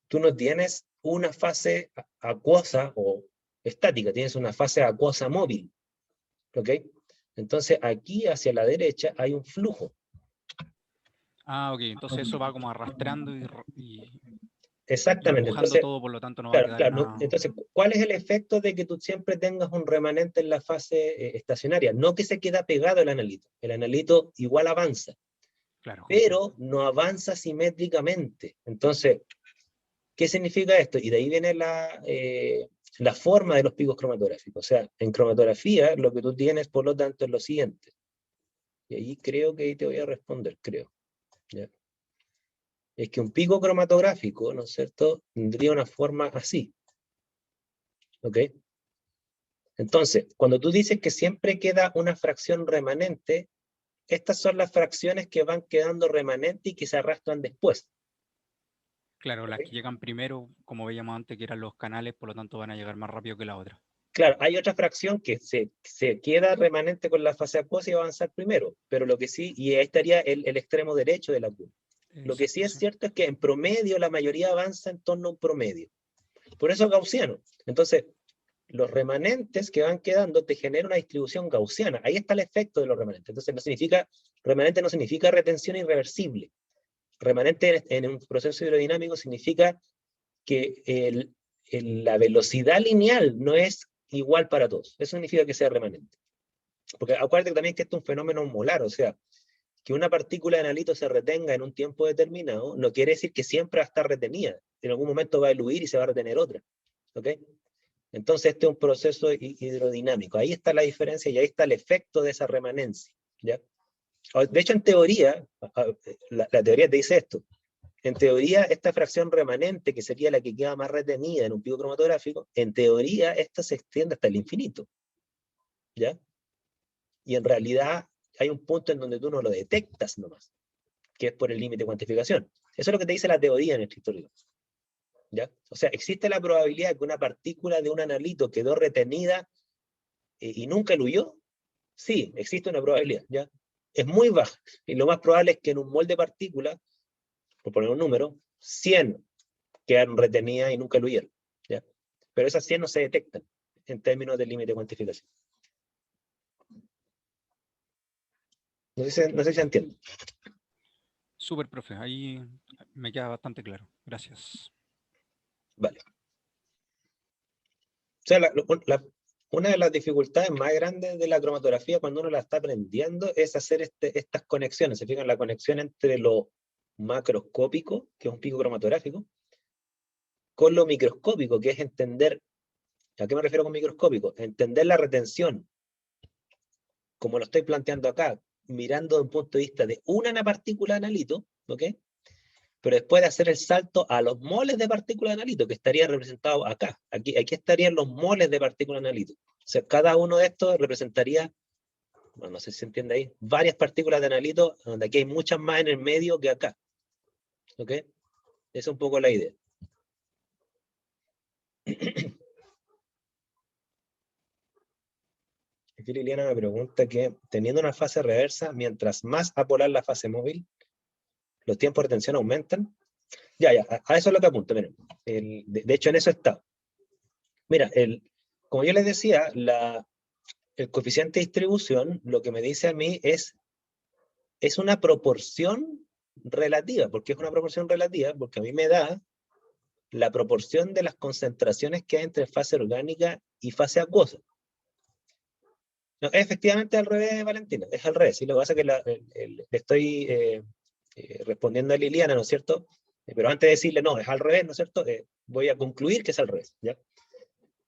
tú no tienes una fase acuosa o estática, tienes una fase acuosa móvil, ¿ok? Entonces aquí hacia la derecha hay un flujo. Ah, ok, entonces eso va como arrastrando y Exactamente, empujando entonces, todo, por lo tanto no va a claro, quedar claro, nada. entonces, ¿cuál es el efecto de que tú siempre tengas un remanente en la fase estacionaria? No que se queda pegado el analito igual avanza, Claro, comprendo. pero no avanza simétricamente. Entonces, ¿qué significa esto? Y de ahí viene la forma de los picos cromatográficos. O sea, en cromatografía lo que tú tienes, por lo tanto, es lo siguiente. Y ahí creo que ahí te voy a responder, creo. ¿Ya? Es que un pico cromatográfico, ¿no es cierto?, tendría una forma así. ¿Ok? Entonces, cuando tú dices que siempre queda una fracción remanente, estas son las fracciones que van quedando remanentes y que se arrastran después. Claro, las ¿Ok? que llegan primero, como veíamos antes, que eran los canales, por lo tanto van a llegar más rápido que la otra. Claro, hay otra fracción que se queda remanente con la fase acuosa y va a avanzar primero, pero lo que sí, y ahí estaría el extremo derecho de la curva. Lo que sí Exacto, es sí. cierto es que en promedio la mayoría avanza en torno a un promedio. Por eso es gaussiano. Entonces, los remanentes que van quedando te generan una distribución gaussiana. Ahí está el efecto de los remanentes. Entonces, remanente no significa retención irreversible. Remanente en un proceso hidrodinámico significa que la velocidad lineal no es igual para todos. Eso significa que sea remanente. Porque acuérdate también que esto es un fenómeno molar, o sea, que una partícula de analito se retenga en un tiempo determinado no quiere decir que siempre va a estar retenida. En algún momento va a eludir y se va a retener otra. ¿Ok? Entonces este es un proceso hidrodinámico. Ahí está la diferencia y ahí está el efecto de esa remanencia. ¿Ya? De hecho, en teoría, la teoría te dice esto. En teoría, esta fracción remanente, que sería la que queda más retenida en un pico cromatográfico, en teoría, esta se extiende hasta el infinito. ¿Ya? Y en realidad hay un punto en donde tú no lo detectas nomás, que es por el límite de cuantificación. Eso es lo que te dice la teoría en estricto rigor. ¿Ya? O sea, existe la probabilidad de que una partícula de un analito quedó retenida y nunca eluyó. Sí, existe una probabilidad, ¿ya? Es muy baja. Y lo más probable es que en un mol de partículas, por poner un número, 100 quedaron retenidas y nunca eluyeron, ¿ya? Pero esas 100 no se detectan en términos del límite de cuantificación. No sé si se entiende. Súper, profe, ahí me queda bastante claro. Gracias. Vale. O sea, una de las dificultades más grandes de la cromatografía cuando uno la está aprendiendo es hacer estas conexiones. Se fijan, la conexión entre lo macroscópico, que es un pico cromatográfico, con lo microscópico, que es entender, ¿a qué me refiero con microscópico? Entender la retención, como lo estoy planteando acá, mirando desde un punto de vista de una nanopartícula de analito, ¿ok? Pero después de hacer el salto a los moles de partícula de analito, que estaría representado acá. Aquí estarían los moles de partícula de analito. O sea, cada uno de estos representaría, bueno, no sé si se entiende ahí, varias partículas de analito, donde aquí hay muchas más en el medio que acá. ¿Ok? Esa es un poco la idea. Aquí Liliana me pregunta que, teniendo una fase reversa, mientras más apolar la fase móvil, los tiempos de retención aumentan. Ya, a eso es lo que apunto. Miren, de hecho, en eso está. Mira, como yo les decía, el coeficiente de distribución, lo que me dice a mí es una proporción relativa. ¿Por qué es una proporción relativa? Porque a mí me da la proporción de las concentraciones que hay entre fase orgánica y fase acuosa. No, es efectivamente al revés, Valentina, es al revés. Y lo que pasa es que le estoy respondiendo a Liliana, ¿no es cierto? Pero antes de decirle, no, es al revés, ¿no es cierto? Voy a concluir que es al revés, ¿ya?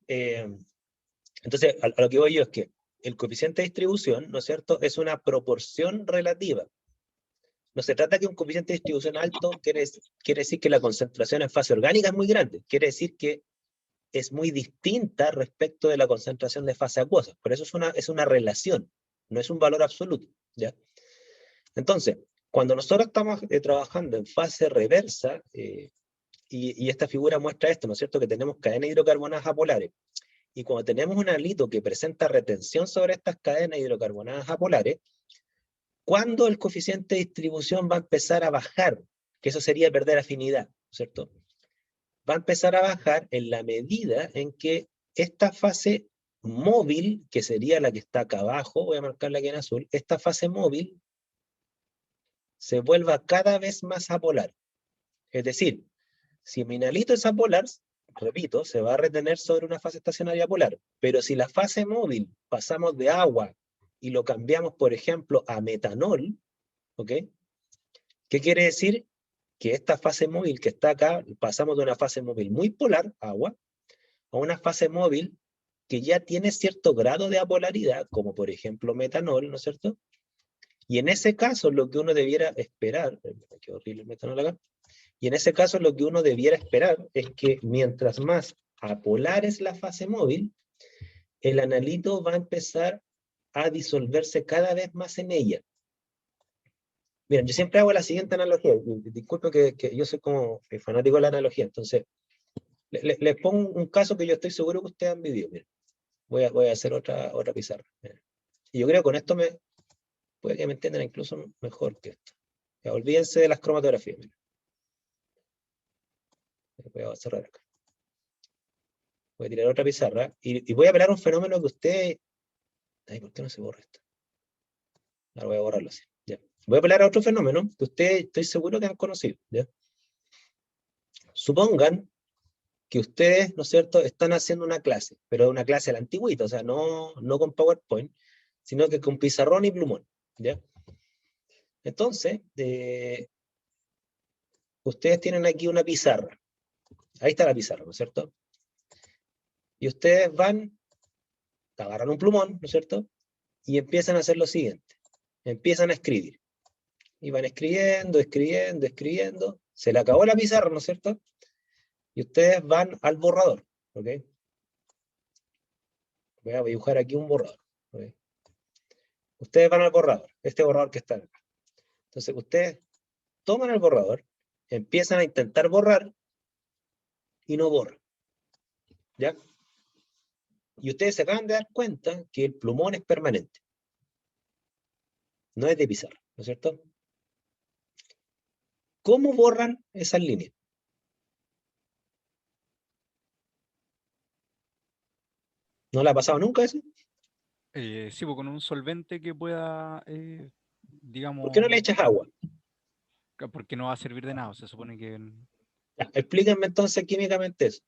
Entonces, a lo que voy yo es que el coeficiente de distribución, ¿no es cierto?, es una proporción relativa. No se trata que un coeficiente de distribución alto quiere decir que la concentración en fase orgánica es muy grande. Quiere decir que es muy distinta respecto de la concentración de fase acuosa. Por eso es una relación, no es un valor absoluto, ¿ya? Entonces, cuando nosotros estamos trabajando en fase reversa, y esta figura muestra esto, ¿no es cierto?, que tenemos cadenas hidrocarbonadas apolares. Y cuando tenemos un halito que presenta retención sobre estas cadenas hidrocarbonadas apolares, ¿cuándo el coeficiente de distribución va a empezar a bajar? Que eso sería perder afinidad, ¿cierto? Va a empezar a bajar en la medida en que esta fase móvil, que sería la que está acá abajo, voy a marcarla aquí en azul, esta fase móvil se vuelva cada vez más apolar. Es decir, si mi halito es apolar, repito, se va a retener sobre una fase estacionaria polar. Pero si la fase móvil pasamos de agua y lo cambiamos, por ejemplo, a metanol, ¿ok? ¿Qué quiere decir? Que esta fase móvil que está acá, pasamos de una fase móvil muy polar, agua, a una fase móvil que ya tiene cierto grado de apolaridad, como por ejemplo metanol, ¿no es cierto? Y en ese caso lo que uno debiera esperar, qué horrible el metanol acá, y en ese caso lo que uno debiera esperar es que mientras más apolar es la fase móvil, el analito va a empezar a disolverse cada vez más en ella. Miren, yo siempre hago la siguiente analogía, disculpe que yo soy como fanático de la analogía, entonces les pongo un caso que yo estoy seguro que ustedes han vivido. Miren, voy a hacer otra pizarra. Miren. Y yo creo que con esto puede que me entiendan incluso mejor que esto. Ya, olvídense de las cromatografías. Miren. Voy a cerrar acá. Voy a tirar otra pizarra y voy a apelar a un fenómeno que usted... Ay, ¿por qué no se borra esto? Ahora voy a borrarlo así. Ya. Voy a apelar a otro fenómeno que usted estoy seguro que han conocido. ¿Ya? Supongan que ustedes, ¿no es cierto?, están haciendo una clase, pero una clase a la antigüita, o sea, no con PowerPoint, sino que con pizarrón y plumón. ¿Ya? Entonces, ustedes tienen aquí una pizarra. Ahí está la pizarra, ¿no es cierto? Y ustedes agarran un plumón, ¿no es cierto? Y empiezan a hacer lo siguiente. Empiezan a escribir. Y van escribiendo, escribiendo, escribiendo. Se le acabó la pizarra, ¿no es cierto? Y ustedes van al borrador, ¿ok? Voy a dibujar aquí un borrador, ¿ok? Ustedes van al borrador, este borrador que está acá. Entonces, ustedes toman el borrador, empiezan a intentar borrar y no borran, ¿ya? Y ustedes se acaban de dar cuenta que el plumón es permanente. No es de pizarra, ¿no es cierto? ¿Cómo borran esas líneas? ¿No le ha pasado nunca eso? Sí, pues con un solvente que pueda, ¿Por qué no le digamos, echas agua? porque no va a servir de nada. Se supone que Ya, explíquenme entonces químicamente eso.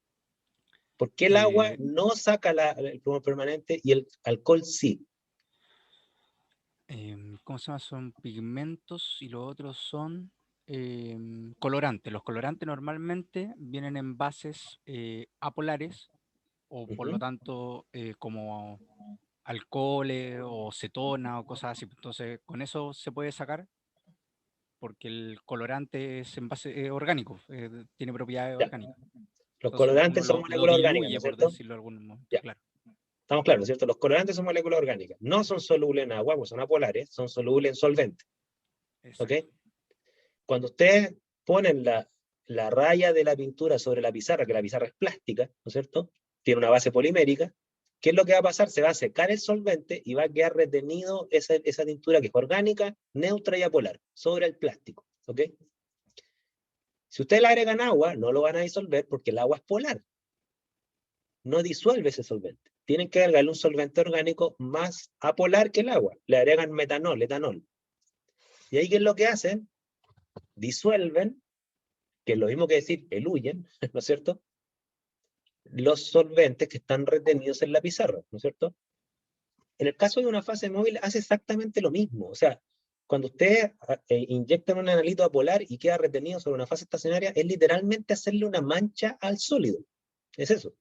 ¿Por qué el agua eh, no saca el plumón permanente y el alcohol sí? ¿cómo se llama? Son pigmentos y los otros son colorantes. Los colorantes normalmente vienen en bases apolares o por lo Ujú. tanto como alcoholes o cetona o cosas así. Entonces con eso se puede sacar porque el colorante es en base orgánico, tiene propiedades Ya. orgánicas. Los Entonces uno colorantes son lo moléculas orgánicas, ¿no diluye, es por cierto? decirlo de algún momento, Ya. claro. Estamos claros, ¿cierto? Los colorantes son moléculas orgánicas. No son solubles en agua, pues son apolares, son solubles en solventes. ¿Ok? Exacto. Cuando ustedes ponen la raya de la pintura sobre la pizarra, que la pizarra es plástica, ¿no es cierto? Tiene una base polimérica. ¿Qué es lo que va a pasar? Se va a secar el solvente y va a quedar retenido esa tintura que es orgánica, neutra y apolar sobre el plástico. ¿Ok? Si ustedes le agregan agua, no lo van a disolver porque el agua es polar. No disuelve ese solvente. Tienen que agregarle un solvente orgánico más apolar que el agua. Le agregan metanol, etanol. Y ahí, ¿qué es lo que hacen? Disuelven, que es lo mismo que decir eluyen, ¿no es cierto? Los solventes que están retenidos en la pizarra, ¿no es cierto? En el caso de una fase móvil hace exactamente lo mismo. O sea, cuando ustedes inyectan un analito apolar y queda retenido sobre una fase estacionaria, es literalmente hacerle una mancha al sólido. Es eso.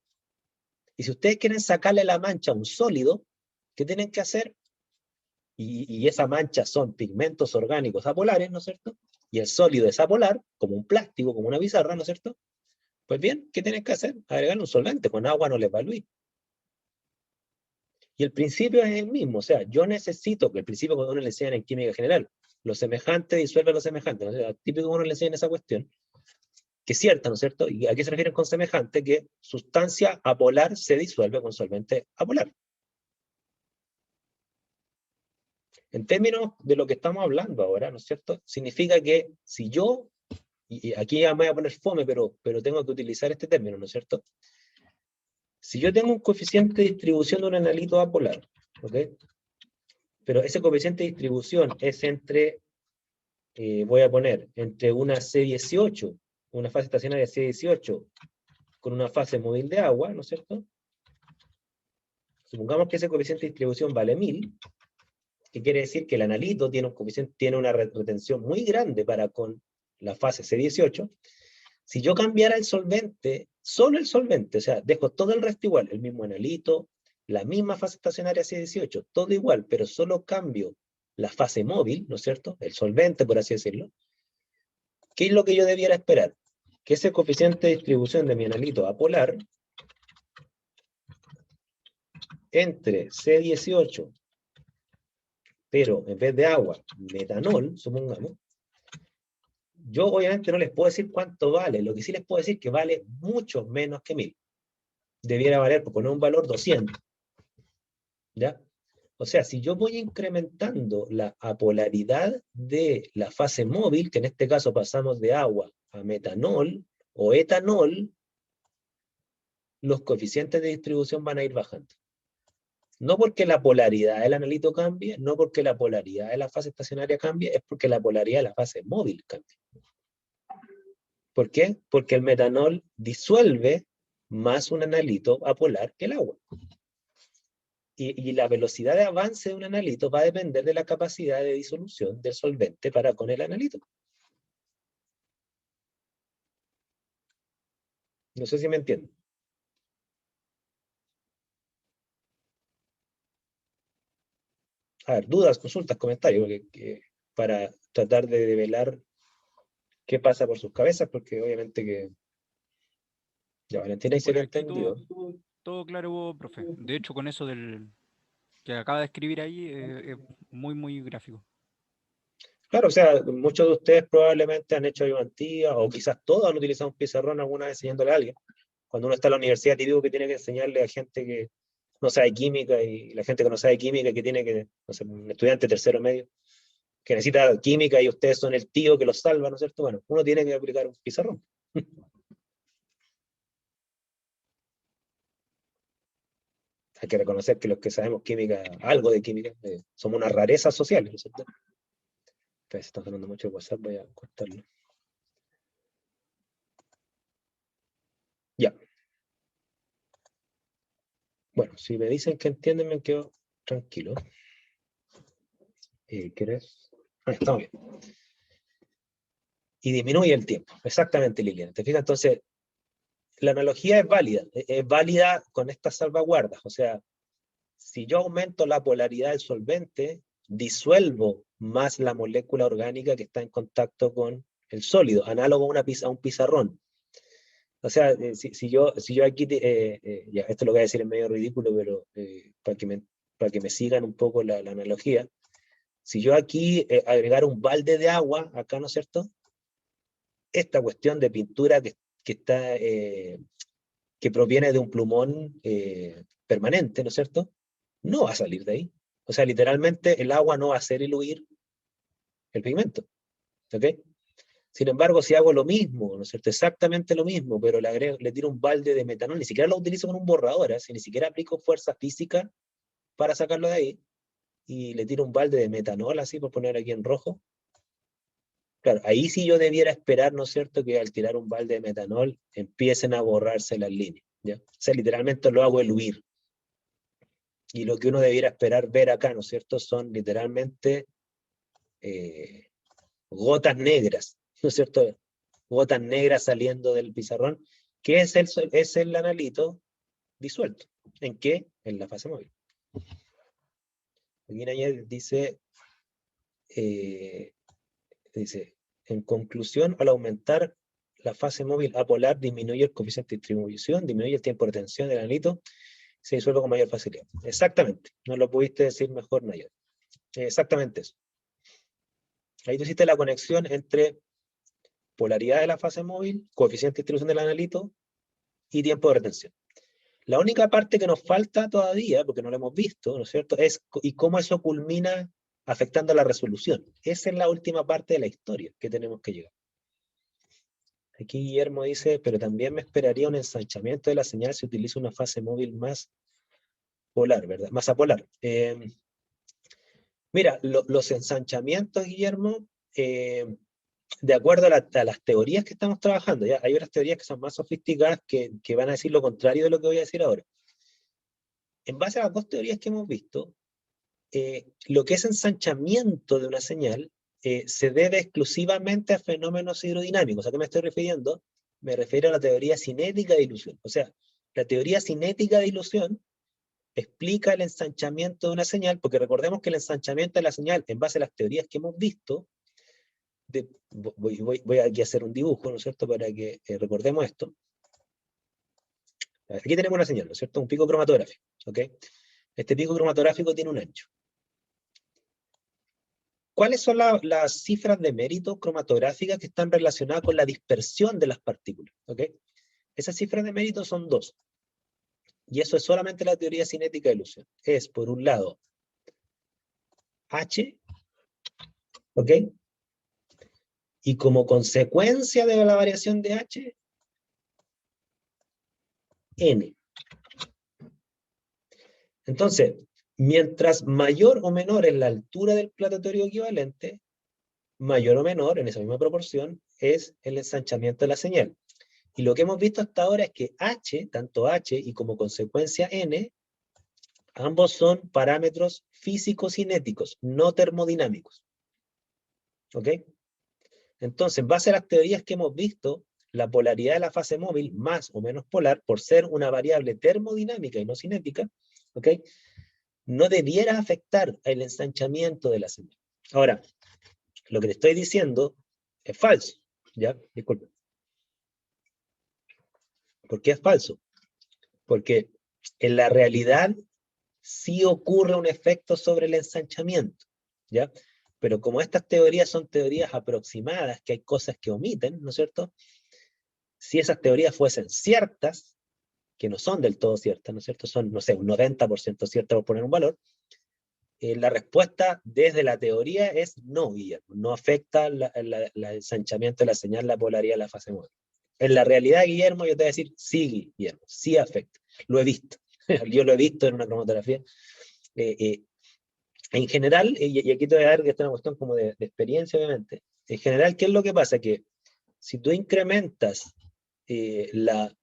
Y si ustedes quieren sacarle la mancha a un sólido, ¿qué tienen que hacer? Y esa mancha son pigmentos orgánicos apolares, ¿no es cierto? Y el sólido es apolar, como un plástico, como una pizarra, ¿no es cierto? Pues bien, ¿qué tienen que hacer? Agregarle un solvente, con agua no les va a diluir. Y el principio es el mismo, o sea, yo necesito, que el principio cuando uno le enseñan en química general, lo semejante disuelve lo semejante, ¿no? O sea, típico cuando uno le enseñan esa cuestión, que es cierta, ¿no es cierto? ¿Y a qué se refieren con semejante? Que sustancia apolar se disuelve con solvente apolar. En términos de lo que estamos hablando ahora, ¿no es cierto? Significa que si yo, y aquí ya me voy a poner fome, pero tengo que utilizar este término, ¿no es cierto? Si yo tengo un coeficiente de distribución de un analito apolar, ¿ok? Pero ese coeficiente de distribución es entre, voy a poner, entre una C18, una fase estacionaria C18, con una fase móvil de agua, ¿no es cierto? Supongamos que ese coeficiente de distribución vale 1000, que quiere decir que el analito tiene, tiene una retención muy grande para con la fase C18. Si yo cambiara el solvente, solo el solvente, o sea, dejo todo el resto igual, el mismo analito, la misma fase estacionaria C18, todo igual, pero solo cambio la fase móvil, ¿no es cierto? El solvente, por así decirlo. ¿Qué es lo que yo debiera esperar? Que ese coeficiente de distribución de mi analito apolar entre C18, pero en vez de agua, metanol, supongamos, yo obviamente no les puedo decir cuánto vale, lo que sí les puedo decir es que vale mucho menos que 1000. Debiera valer, por poner un valor, 200. ¿Ya? O sea, si yo voy incrementando la apolaridad de la fase móvil, que en este caso pasamos de agua a metanol o etanol, los coeficientes de distribución van a ir bajando. No porque la polaridad del analito cambie, no porque la polaridad de la fase estacionaria cambie, es porque la polaridad de la fase móvil cambie. ¿Por qué? Porque el metanol disuelve más un analito apolar que el agua. Y la velocidad de avance de un analito va a depender de la capacidad de disolución del solvente para con el analito. No sé si me entienden. A ver, dudas, consultas, comentarios, para tratar de develar qué pasa por sus cabezas, porque obviamente que ya Valentina dice Por que aquí entendió. todo claro, profe. De hecho, con eso del que acaba de escribir ahí, es muy, muy gráfico. Claro, o sea, muchos de ustedes probablemente han hecho ayudantía, o quizás todos han utilizado un pizarrón alguna vez enseñándole a alguien. Cuando uno está en la universidad, típico que tiene que enseñarle a gente que no sabe química, y la gente que no sabe química, que tiene que, no sé, un estudiante tercero medio, que necesita química y ustedes son el tío que los salva, ¿no es cierto? Bueno, uno tiene que aplicar un pizarrón. Hay que reconocer que los que sabemos química, algo de química, somos una rareza social, ¿no es cierto? Se está sonando mucho el WhatsApp, voy a cortarlo. Ya. Bueno, si me dicen que entienden, me quedo tranquilo. ¿Quieres? Estamos bien. Y disminuye el tiempo. Exactamente, Liliana. ¿Te fijas? Entonces, la analogía es válida con estas salvaguardas. O sea, si yo aumento la polaridad del solvente, disuelvo más la molécula orgánica que está en contacto con el sólido, análogo a un pizarrón. O sea, si yo aquí, ya, esto lo voy a decir en medio ridículo, pero para que me sigan un poco la analogía, si yo aquí agregara un balde de agua, acá, ¿no es cierto? Esta cuestión de pintura está, que proviene de un plumón permanente, ¿no es cierto? No va a salir de ahí. O sea, literalmente el agua no va a hacer diluir el pigmento. ¿Ok? Sin embargo, si hago lo mismo, ¿no es cierto? Exactamente lo mismo, pero le tiro un balde de metanol, ni siquiera lo utilizo con un borrador, si ni siquiera aplico fuerza física para sacarlo de ahí, y le tiro un balde de metanol, así por poner aquí en rojo, claro, ahí sí yo debiera esperar, ¿no es cierto?, que al tirar un balde de metanol empiecen a borrarse las líneas, ¿ya? O sea, literalmente lo hago eluir. Y lo que uno debiera esperar ver acá, ¿no es cierto?, son literalmente gotas negras, ¿no es cierto?, gotas negras saliendo del pizarrón, que es el analito disuelto. ¿En qué? En la fase móvil. Aquí Nayel dice, en conclusión, al aumentar la fase móvil apolar, disminuye el coeficiente de distribución, disminuye el tiempo de retención del analito, se disuelve con mayor facilidad. Exactamente, no lo pudiste decir mejor, Nayel. Exactamente eso. Ahí tú hiciste la conexión entre polaridad de la fase móvil, coeficiente de distribución del analito y tiempo de retención. La única parte que nos falta todavía, porque no lo hemos visto, ¿no es cierto?, es y cómo eso culmina afectando a la resolución. Esa es la última parte de la historia que tenemos que llegar. Aquí Guillermo dice, pero también me esperaría un ensanchamiento de la señal si utilizo una fase móvil más polar, ¿verdad? Más apolar. Mira, los ensanchamientos, Guillermo, de acuerdo a las teorías que estamos trabajando, ¿ya? Hay otras teorías que son más sofisticadas que van a decir lo contrario de lo que voy a decir ahora. En base a las dos teorías que hemos visto, lo que es ensanchamiento de una señal se debe exclusivamente a fenómenos hidrodinámicos. ¿A qué me estoy refiriendo? Me refiero a la teoría cinética de ilusión. O sea, la teoría cinética de ilusión explica el ensanchamiento de una señal, porque recordemos que el ensanchamiento de la señal, en base a las teorías que hemos visto, voy aquí a hacer un dibujo, ¿no es cierto?, para que recordemos esto. Aquí tenemos una señal, ¿no es cierto?, un pico cromatográfico, ¿ok? Este pico cromatográfico tiene un ancho. ¿Cuáles son las cifras de mérito cromatográficas que están relacionadas con la dispersión de las partículas? ¿Ok? Esas cifras de mérito son dos. Y eso es solamente la teoría cinética de ilusión. Es, por un lado, H, ¿ok? Y como consecuencia de la variación de H, N. Entonces, mientras mayor o menor es la altura del plato teórico equivalente, mayor o menor, en esa misma proporción, es el ensanchamiento de la señal. Y lo que hemos visto hasta ahora es que H, tanto H y como consecuencia N, ambos son parámetros físico-cinéticos, no termodinámicos. ¿Ok? Entonces, en base a las teorías que hemos visto, la polaridad de la fase móvil, más o menos polar, por ser una variable termodinámica y no cinética, ¿ok?, no debiera afectar el ensanchamiento de la señal. Ahora, lo que te estoy diciendo es falso, ¿ya? Disculpe. ¿Por qué es falso? Porque en la realidad sí ocurre un efecto sobre el ensanchamiento, ¿ya? Pero como estas teorías son teorías aproximadas, que hay cosas que omiten, ¿no es cierto? Si esas teorías fuesen ciertas, que no son del todo ciertas, ¿no es cierto? Son, no sé, un 90% ciertas por poner un valor, la respuesta desde la teoría es no, Guillermo, no afecta el ensanchamiento de la señal, la polaridad de la fase móvil. En la realidad, Guillermo, yo te voy a decir, sí, Guillermo, sí afecta. Lo he visto. Yo lo he visto en una cromatografía. En general, y aquí te voy a dar que esta es una cuestión como de experiencia, obviamente. En general, ¿qué es lo que pasa? Que si tú incrementas la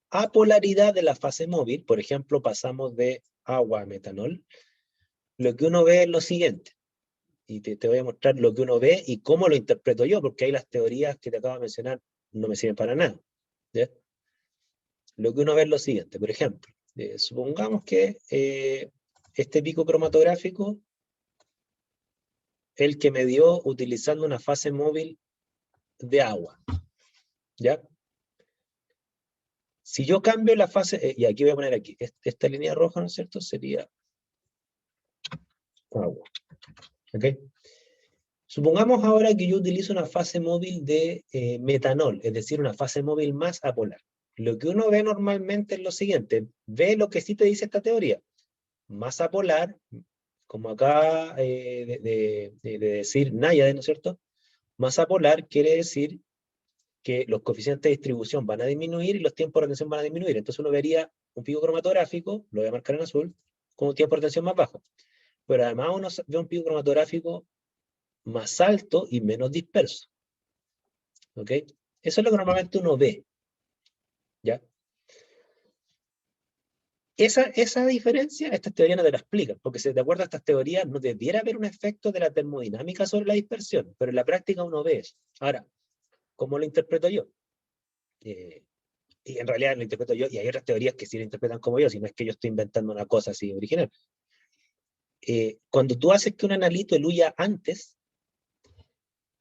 apolaridad de la fase móvil, por ejemplo, pasamos de agua a metanol, lo que uno ve es lo siguiente. Y te voy a mostrar lo que uno ve y cómo lo interpreto yo, porque ahí las teorías que te acabo de mencionar no me sirven para nada. ¿Ya? Lo que uno ve es lo siguiente. Por ejemplo, supongamos que este pico cromatográfico, el que me dio utilizando una fase móvil de agua. ¿Ya? Si yo cambio la fase, y aquí voy a poner aquí, esta línea roja, ¿no es cierto? Sería agua. ¿Ok? Supongamos ahora que yo utilizo una fase móvil de metanol, es decir, una fase móvil más apolar. Lo que uno ve normalmente es lo siguiente, ve lo que sí te dice esta teoría, más apolar, como acá de decir náyade, ¿no es cierto? Más apolar quiere decir que los coeficientes de distribución van a disminuir y los tiempos de retención van a disminuir. Entonces uno vería un pico cromatográfico, lo voy a marcar en azul, con un tiempo de retención más bajo. Pero además uno ve un pico cromatográfico más alto y menos disperso. ¿Ok? Eso es lo que normalmente uno ve. ¿Ya? Esa diferencia, estas teorías no te la explican, porque si de acuerdo a estas teorías no debiera haber un efecto de la termodinámica sobre la dispersión, pero en la práctica uno ve eso. Ahora, ¿cómo lo interpreto yo? Y en realidad lo interpreto yo, y hay otras teorías que sí lo interpretan como yo, si no es que yo estoy inventando una cosa así original. Cuando tú haces que un analito eluya antes,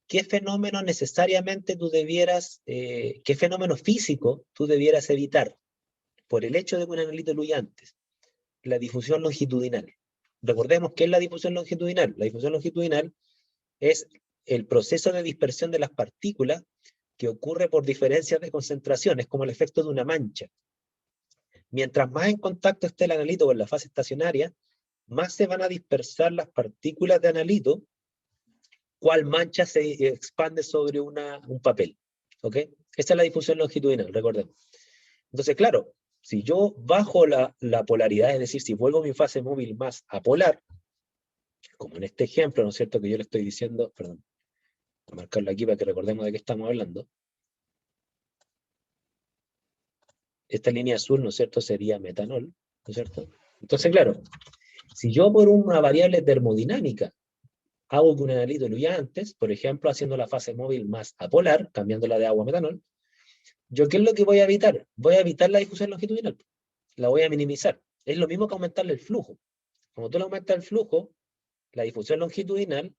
¿qué fenómeno necesariamente tú debieras, qué fenómeno físico tú debieras evitar por el hecho de que un analito eluya antes? La difusión longitudinal. Recordemos qué es la difusión longitudinal. La difusión longitudinal es el proceso de dispersión de las partículas que ocurre por diferencias de concentración, es como el efecto de una mancha. Mientras más en contacto esté el analito con la fase estacionaria, más se van a dispersar las partículas de analito, cual mancha se expande sobre un papel. ¿Ok? Esa es la difusión longitudinal, recordemos. Entonces, claro, si yo bajo la polaridad, es decir, si vuelvo mi fase móvil más apolar, como en este ejemplo, ¿no es cierto?, que yo le estoy diciendo, perdón, voy a marcarlo aquí para que recordemos de qué estamos hablando. Esta línea azul, ¿no es cierto?, sería metanol, ¿no es cierto? Entonces, claro, si yo por una variable termodinámica hago que un analito eluya antes, por ejemplo, haciendo la fase móvil más apolar, cambiándola de agua a metanol, ¿yo qué es lo que voy a evitar? Voy a evitar la difusión longitudinal, la voy a minimizar. Es lo mismo que aumentarle el flujo. Como tú le aumentas el flujo, la difusión longitudinal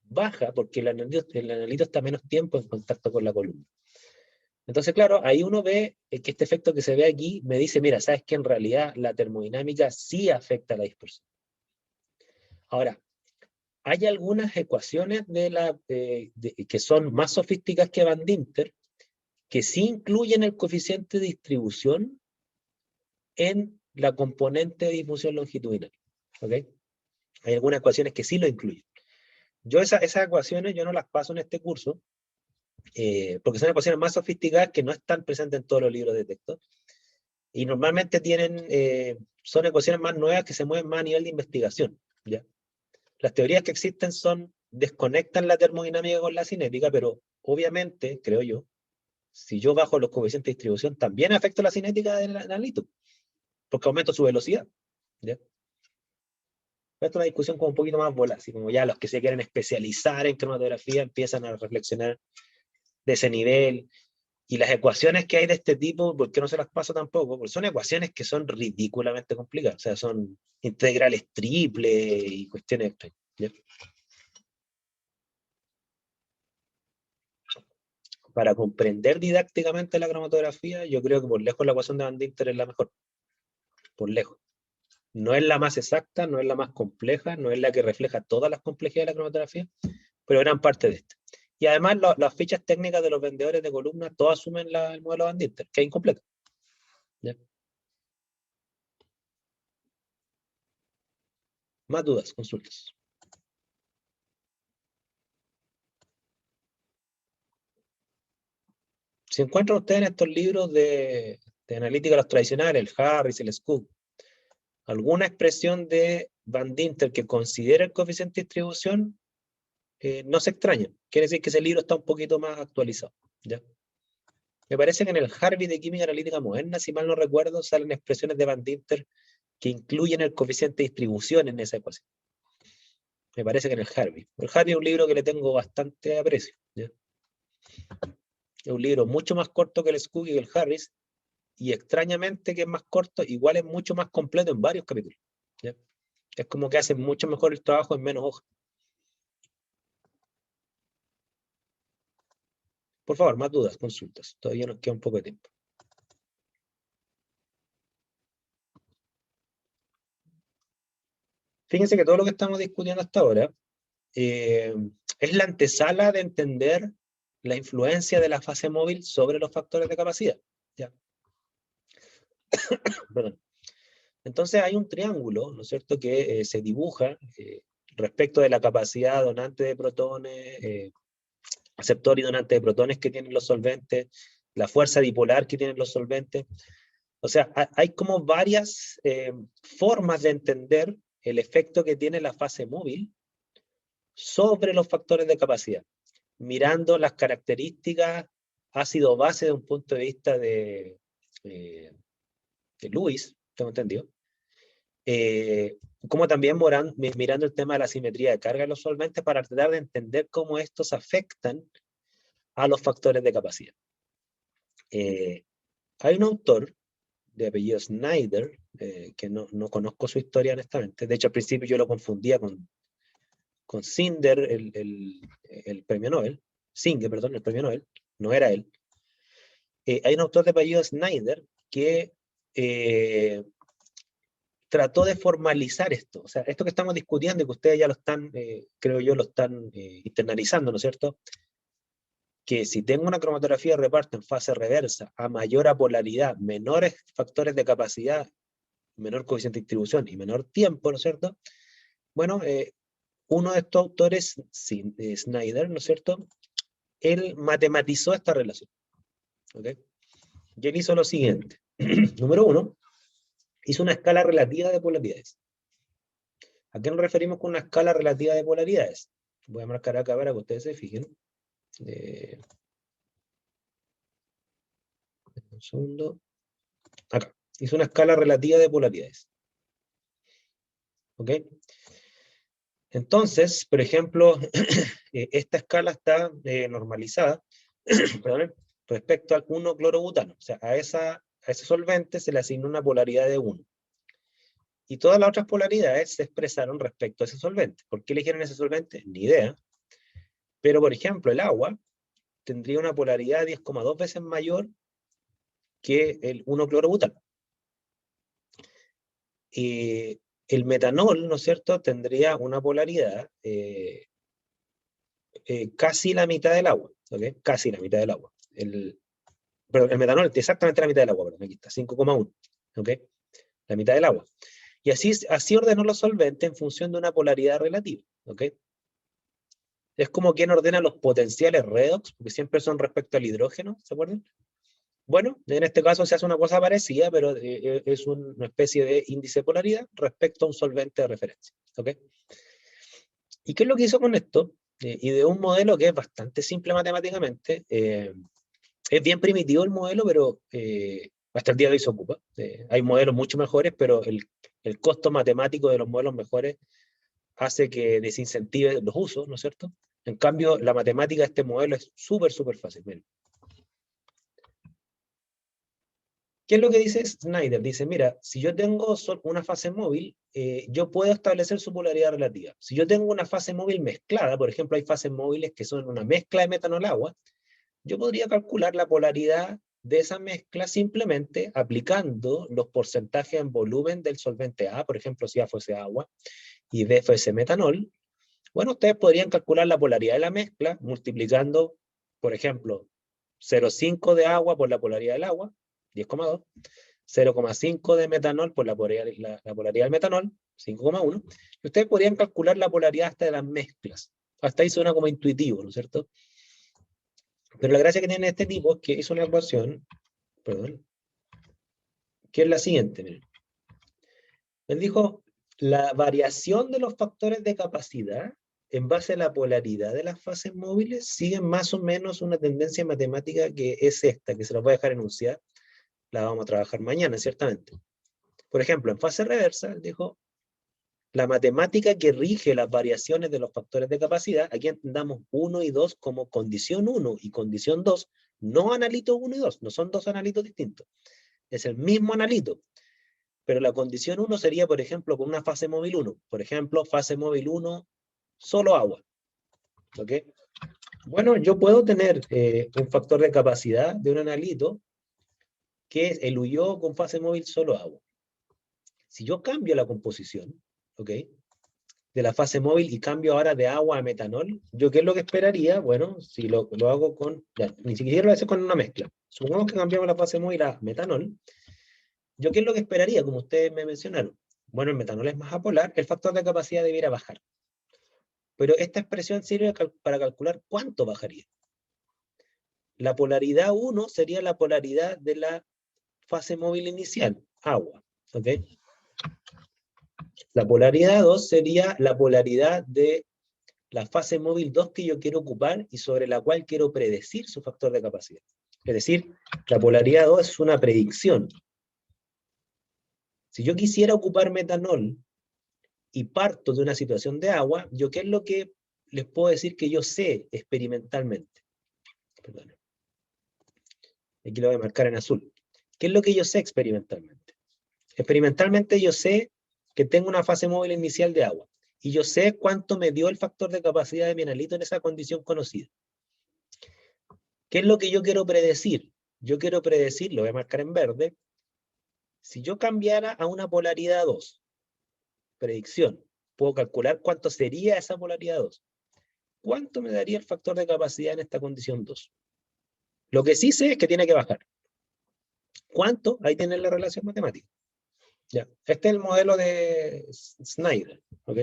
baja porque el analito está menos tiempo en contacto con la columna. Entonces, claro, ahí uno ve que este efecto que se ve aquí me dice, mira, sabes que en realidad la termodinámica sí afecta a la dispersión. Ahora, hay algunas ecuaciones que son más sofisticadas que Van Dinter, que sí incluyen el coeficiente de distribución en la componente de difusión longitudinal. ¿Ok? Hay algunas ecuaciones que sí lo incluyen. Yo esas ecuaciones yo no las paso en este curso, porque son ecuaciones más sofisticadas que no están presentes en todos los libros de texto. Y normalmente son ecuaciones más nuevas que se mueven más a nivel de investigación, ¿ya? Las teorías que existen desconectan la termodinámica con la cinética, pero obviamente, creo yo, si yo bajo los coeficientes de distribución, también afecta la cinética del analito, porque aumento su velocidad, ¿ya? Esta es una discusión como un poquito más bola, así como ya los que se quieren especializar en cromatografía empiezan a reflexionar de ese nivel, y las ecuaciones que hay de este tipo, ¿por qué no se las paso tampoco? Porque son ecuaciones que son ridículamente complicadas, o sea, son integrales triples y cuestiones extrañas, ¿ya? Para comprender didácticamente la cromatografía, yo creo que por lejos la ecuación de Van Dinter es la mejor, por lejos. No es la más exacta, no es la más compleja, no es la que refleja todas las complejidades de la cromatografía, pero gran parte de esta. Y además las fichas técnicas de los vendedores de columnas, todas asumen el modelo Van Dinter, que es incompleto, ¿ya? Más dudas, consultas. Si encuentran ustedes en estos libros de analítica los tradicionales, el Harris, el Scoop, alguna expresión de Van Dinter que considere el coeficiente de distribución, no se extrañen. Quiere decir que ese libro está un poquito más actualizado, ¿ya? Me parece que en el Harvey de Química Analítica Moderna, si mal no recuerdo, salen expresiones de Van Dinter que incluyen el coeficiente de distribución en esa ecuación. Me parece que en el Harvey. El Harvey es un libro que le tengo bastante aprecio, ¿ya? Es un libro mucho más corto que el Scoop y el Harris, y extrañamente que es más corto, igual es mucho más completo en varios capítulos, ¿ya? Es como que hacen mucho mejor el trabajo en menos hojas. Por favor, más dudas, consultas. Todavía nos queda un poco de tiempo. Fíjense que todo lo que estamos discutiendo hasta ahora es la antesala de entender la influencia de la fase móvil sobre los factores de capacidad, ¿ya? Perdón. Entonces hay un triángulo, ¿no es cierto?, que se dibuja respecto de la capacidad donante de protones, aceptor y donante de protones que tienen los solventes, la fuerza dipolar que tienen los solventes. O sea, hay como varias formas de entender el efecto que tiene la fase móvil sobre los factores de capacidad, mirando las características ácido-base de un punto de vista de Lewis, tengo entendido, como también mirando el tema de la simetría de carga de los solventes para tratar de entender cómo estos afectan a los factores de capacidad. Hay un autor de apellido Snyder, que no conozco su historia honestamente, de hecho al principio yo lo confundía con Singer, el premio Nobel, Singer, perdón, el premio Nobel, no era él. Hay un autor de apellido Snyder que trató de formalizar esto, o sea, esto que estamos discutiendo y que ustedes ya lo están, creo yo, lo están internalizando, ¿no es cierto? Que si tengo una cromatografía de reparto en fase reversa, a mayor apolaridad, menores factores de capacidad, menor coeficiente de distribución y menor tiempo, ¿no es cierto? Bueno, uno de estos autores, Snyder, ¿no es cierto? Él matematizó esta relación, ¿ok? Y él hizo lo siguiente. Número uno, hizo una escala relativa de polaridades. ¿A qué nos referimos con una escala relativa de polaridades? Voy a marcar acá para que ustedes se fijen. Un segundo. Acá. Hizo una escala relativa de polaridades. ¿Ok? Entonces, por ejemplo, esta escala está normalizada perdón, respecto al 1-clorobutano. O sea, a ese solvente se le asignó una polaridad de 1. Y todas las otras polaridades se expresaron respecto a ese solvente. ¿Por qué eligieron ese solvente? Ni idea. Pero, por ejemplo, el agua tendría una polaridad 10,2 veces mayor que el 1-clorobutano. El metanol, ¿no es cierto?, tendría una polaridad casi la mitad del agua, ¿ok? Casi la mitad del agua. Perdón, el metanol es exactamente la mitad del agua, perdón, aquí está, 5,1, ¿ok? La mitad del agua. Y así ordenó los solventes en función de una polaridad relativa, ¿ok? Es como quien ordena los potenciales redox, porque siempre son respecto al hidrógeno, ¿se acuerdan? Bueno, en este caso se hace una cosa parecida, pero es una especie de índice de polaridad respecto a un solvente de referencia. ¿Ok? ¿Y qué es lo que hizo con esto? Y de un modelo que es bastante simple matemáticamente, es bien primitivo el modelo, pero hasta el día de hoy se ocupa. Hay modelos mucho mejores, pero el costo matemático de los modelos mejores hace que desincentive los usos, ¿no es cierto? En cambio, la matemática de este modelo es súper, súper fácil. Miren. ¿Qué es lo que dice Snyder? Dice, mira, si yo tengo una fase móvil, yo puedo establecer su polaridad relativa. Si yo tengo una fase móvil mezclada, por ejemplo, hay fases móviles que son una mezcla de metanol-agua, yo podría calcular la polaridad de esa mezcla simplemente aplicando los porcentajes en volumen del solvente A, por ejemplo, si A fuese agua y B fuese metanol. Bueno, ustedes podrían calcular la polaridad de la mezcla multiplicando, por ejemplo, 0,5 de agua por la polaridad del agua, 10,2, 0,5 de metanol por la polaridad del metanol, 5,1, y ustedes podrían calcular la polaridad hasta de las mezclas. Hasta ahí suena como intuitivo, ¿no es cierto? Pero la gracia que tiene este tipo es que hizo una ecuación, perdón, que es la siguiente. Miren. Él dijo, la variación de los factores de capacidad en base a la polaridad de las fases móviles siguen más o menos una tendencia matemática que es esta, que se la voy a dejar enunciar, la vamos a trabajar mañana, ciertamente. Por ejemplo, en fase reversa, dijo, la matemática que rige las variaciones de los factores de capacidad, aquí entendamos 1 y 2 como condición 1 y condición 2, no analito 1 y 2, no son dos analitos distintos, es el mismo analito, pero la condición 1 sería, por ejemplo, con una fase móvil 1, por ejemplo, fase móvil 1, solo agua, ¿ok? Bueno, yo puedo tener un factor de capacidad de un analito que es el UYO con fase móvil solo agua. Si yo cambio la composición, ¿ok? De la fase móvil y cambio ahora de agua a metanol, ¿yo qué es lo que esperaría? Bueno, si lo hago con, ya, ni siquiera lo hago con una mezcla. Supongamos que cambiamos la fase móvil a metanol, ¿yo qué es lo que esperaría? Como ustedes me mencionaron. Bueno, el metanol es más apolar, el factor de capacidad debiera bajar. Pero esta expresión sirve para calcular cuánto bajaría. La polaridad 1 sería la polaridad de la fase móvil inicial, agua. ¿Ok? La polaridad 2 sería la polaridad de la fase móvil 2 que yo quiero ocupar y sobre la cual quiero predecir su factor de capacidad. Es decir, la polaridad 2 es una predicción. Si yo quisiera ocupar metanol y parto de una situación de agua, ¿yo qué es lo que les puedo decir que yo sé experimentalmente? Perdón. Aquí lo voy a marcar en azul. ¿Qué es lo que yo sé experimentalmente? Experimentalmente yo sé que tengo una fase móvil inicial de agua y yo sé cuánto me dio el factor de capacidad de mi analito en esa condición conocida. ¿Qué es lo que yo quiero predecir? Yo quiero predecir, lo voy a marcar en verde, si yo cambiara a una polaridad 2, predicción, puedo calcular cuánto sería esa polaridad 2. ¿Cuánto me daría el factor de capacidad en esta condición 2? Lo que sí sé es que tiene que bajar. ¿Cuánto? Ahí tiene la relación matemática. Ya. Este es el modelo de Snyder. ¿Ok?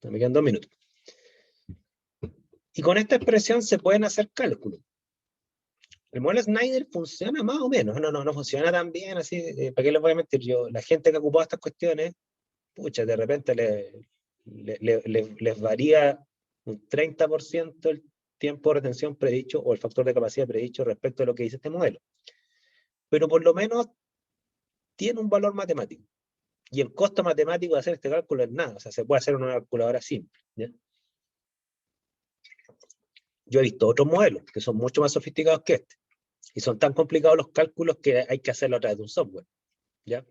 Me quedan 2 minutos. Y con esta expresión se pueden hacer cálculos. El modelo Snyder funciona más o menos, no funciona tan bien así, ¿para qué les voy a mentir? La gente que ha ocupado estas cuestiones, pucha, de repente les varía un 30% el tiempo de retención predicho o el factor de capacidad predicho respecto a lo que dice este modelo. Pero por lo menos tiene un valor matemático. Y el costo matemático de hacer este cálculo es nada, o sea, se puede hacer una calculadora simple. ¿Ya? Yo he visto otros modelos que son mucho más sofisticados que este. Y son tan complicados los cálculos que hay que hacerlo a través de un software. ¿Ya?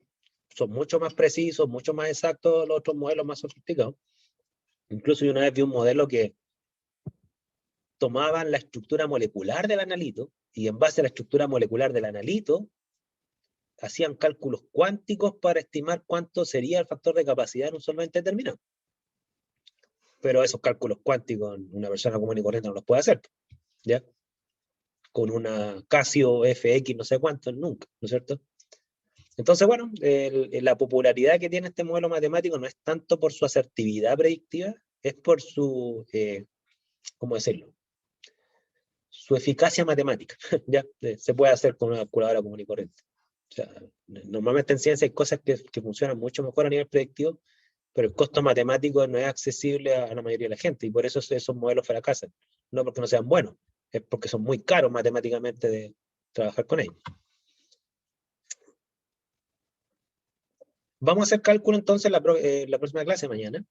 Son mucho más precisos, mucho más exactos los otros modelos más sofisticados. Incluso yo una vez vi un modelo que tomaban la estructura molecular del analito y en base a la estructura molecular del analito hacían cálculos cuánticos para estimar cuánto sería el factor de capacidad en un solvente determinado. Pero esos cálculos cuánticos una persona común y corriente no los puede hacer. ¿Ya? Con una Casio FX no sé cuánto, nunca, ¿no es cierto? Entonces, bueno, la popularidad que tiene este modelo matemático no es tanto por su asertividad predictiva, es por su, ¿cómo decirlo? su eficacia matemática. ¿Ya? Se puede hacer con una calculadora común y corriente. O sea, normalmente en ciencia hay cosas que funcionan mucho mejor a nivel predictivo, pero el costo matemático no es accesible a la mayoría de la gente, y por eso esos modelos fracasan. No porque no sean buenos, es porque son muy caros matemáticamente de trabajar con ellos. Vamos a hacer cálculo entonces la próxima clase mañana.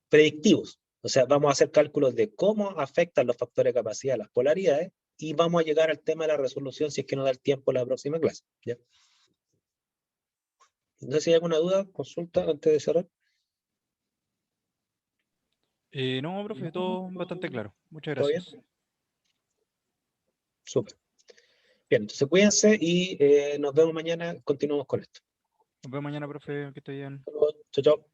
Predictivos. O sea, vamos a hacer cálculos de cómo afectan los factores de capacidad a las polaridades, y vamos a llegar al tema de la resolución si es que nos da el tiempo en la próxima clase. ¿Ya? No sé si hay alguna duda, consulta antes de cerrar. No, profe, todo bastante claro. Muchas ¿Todo bien? gracias. Súper. Bien, entonces cuídense y nos vemos mañana. Continuamos con esto. Nos vemos mañana, profe, que esté bien. Chao, chao.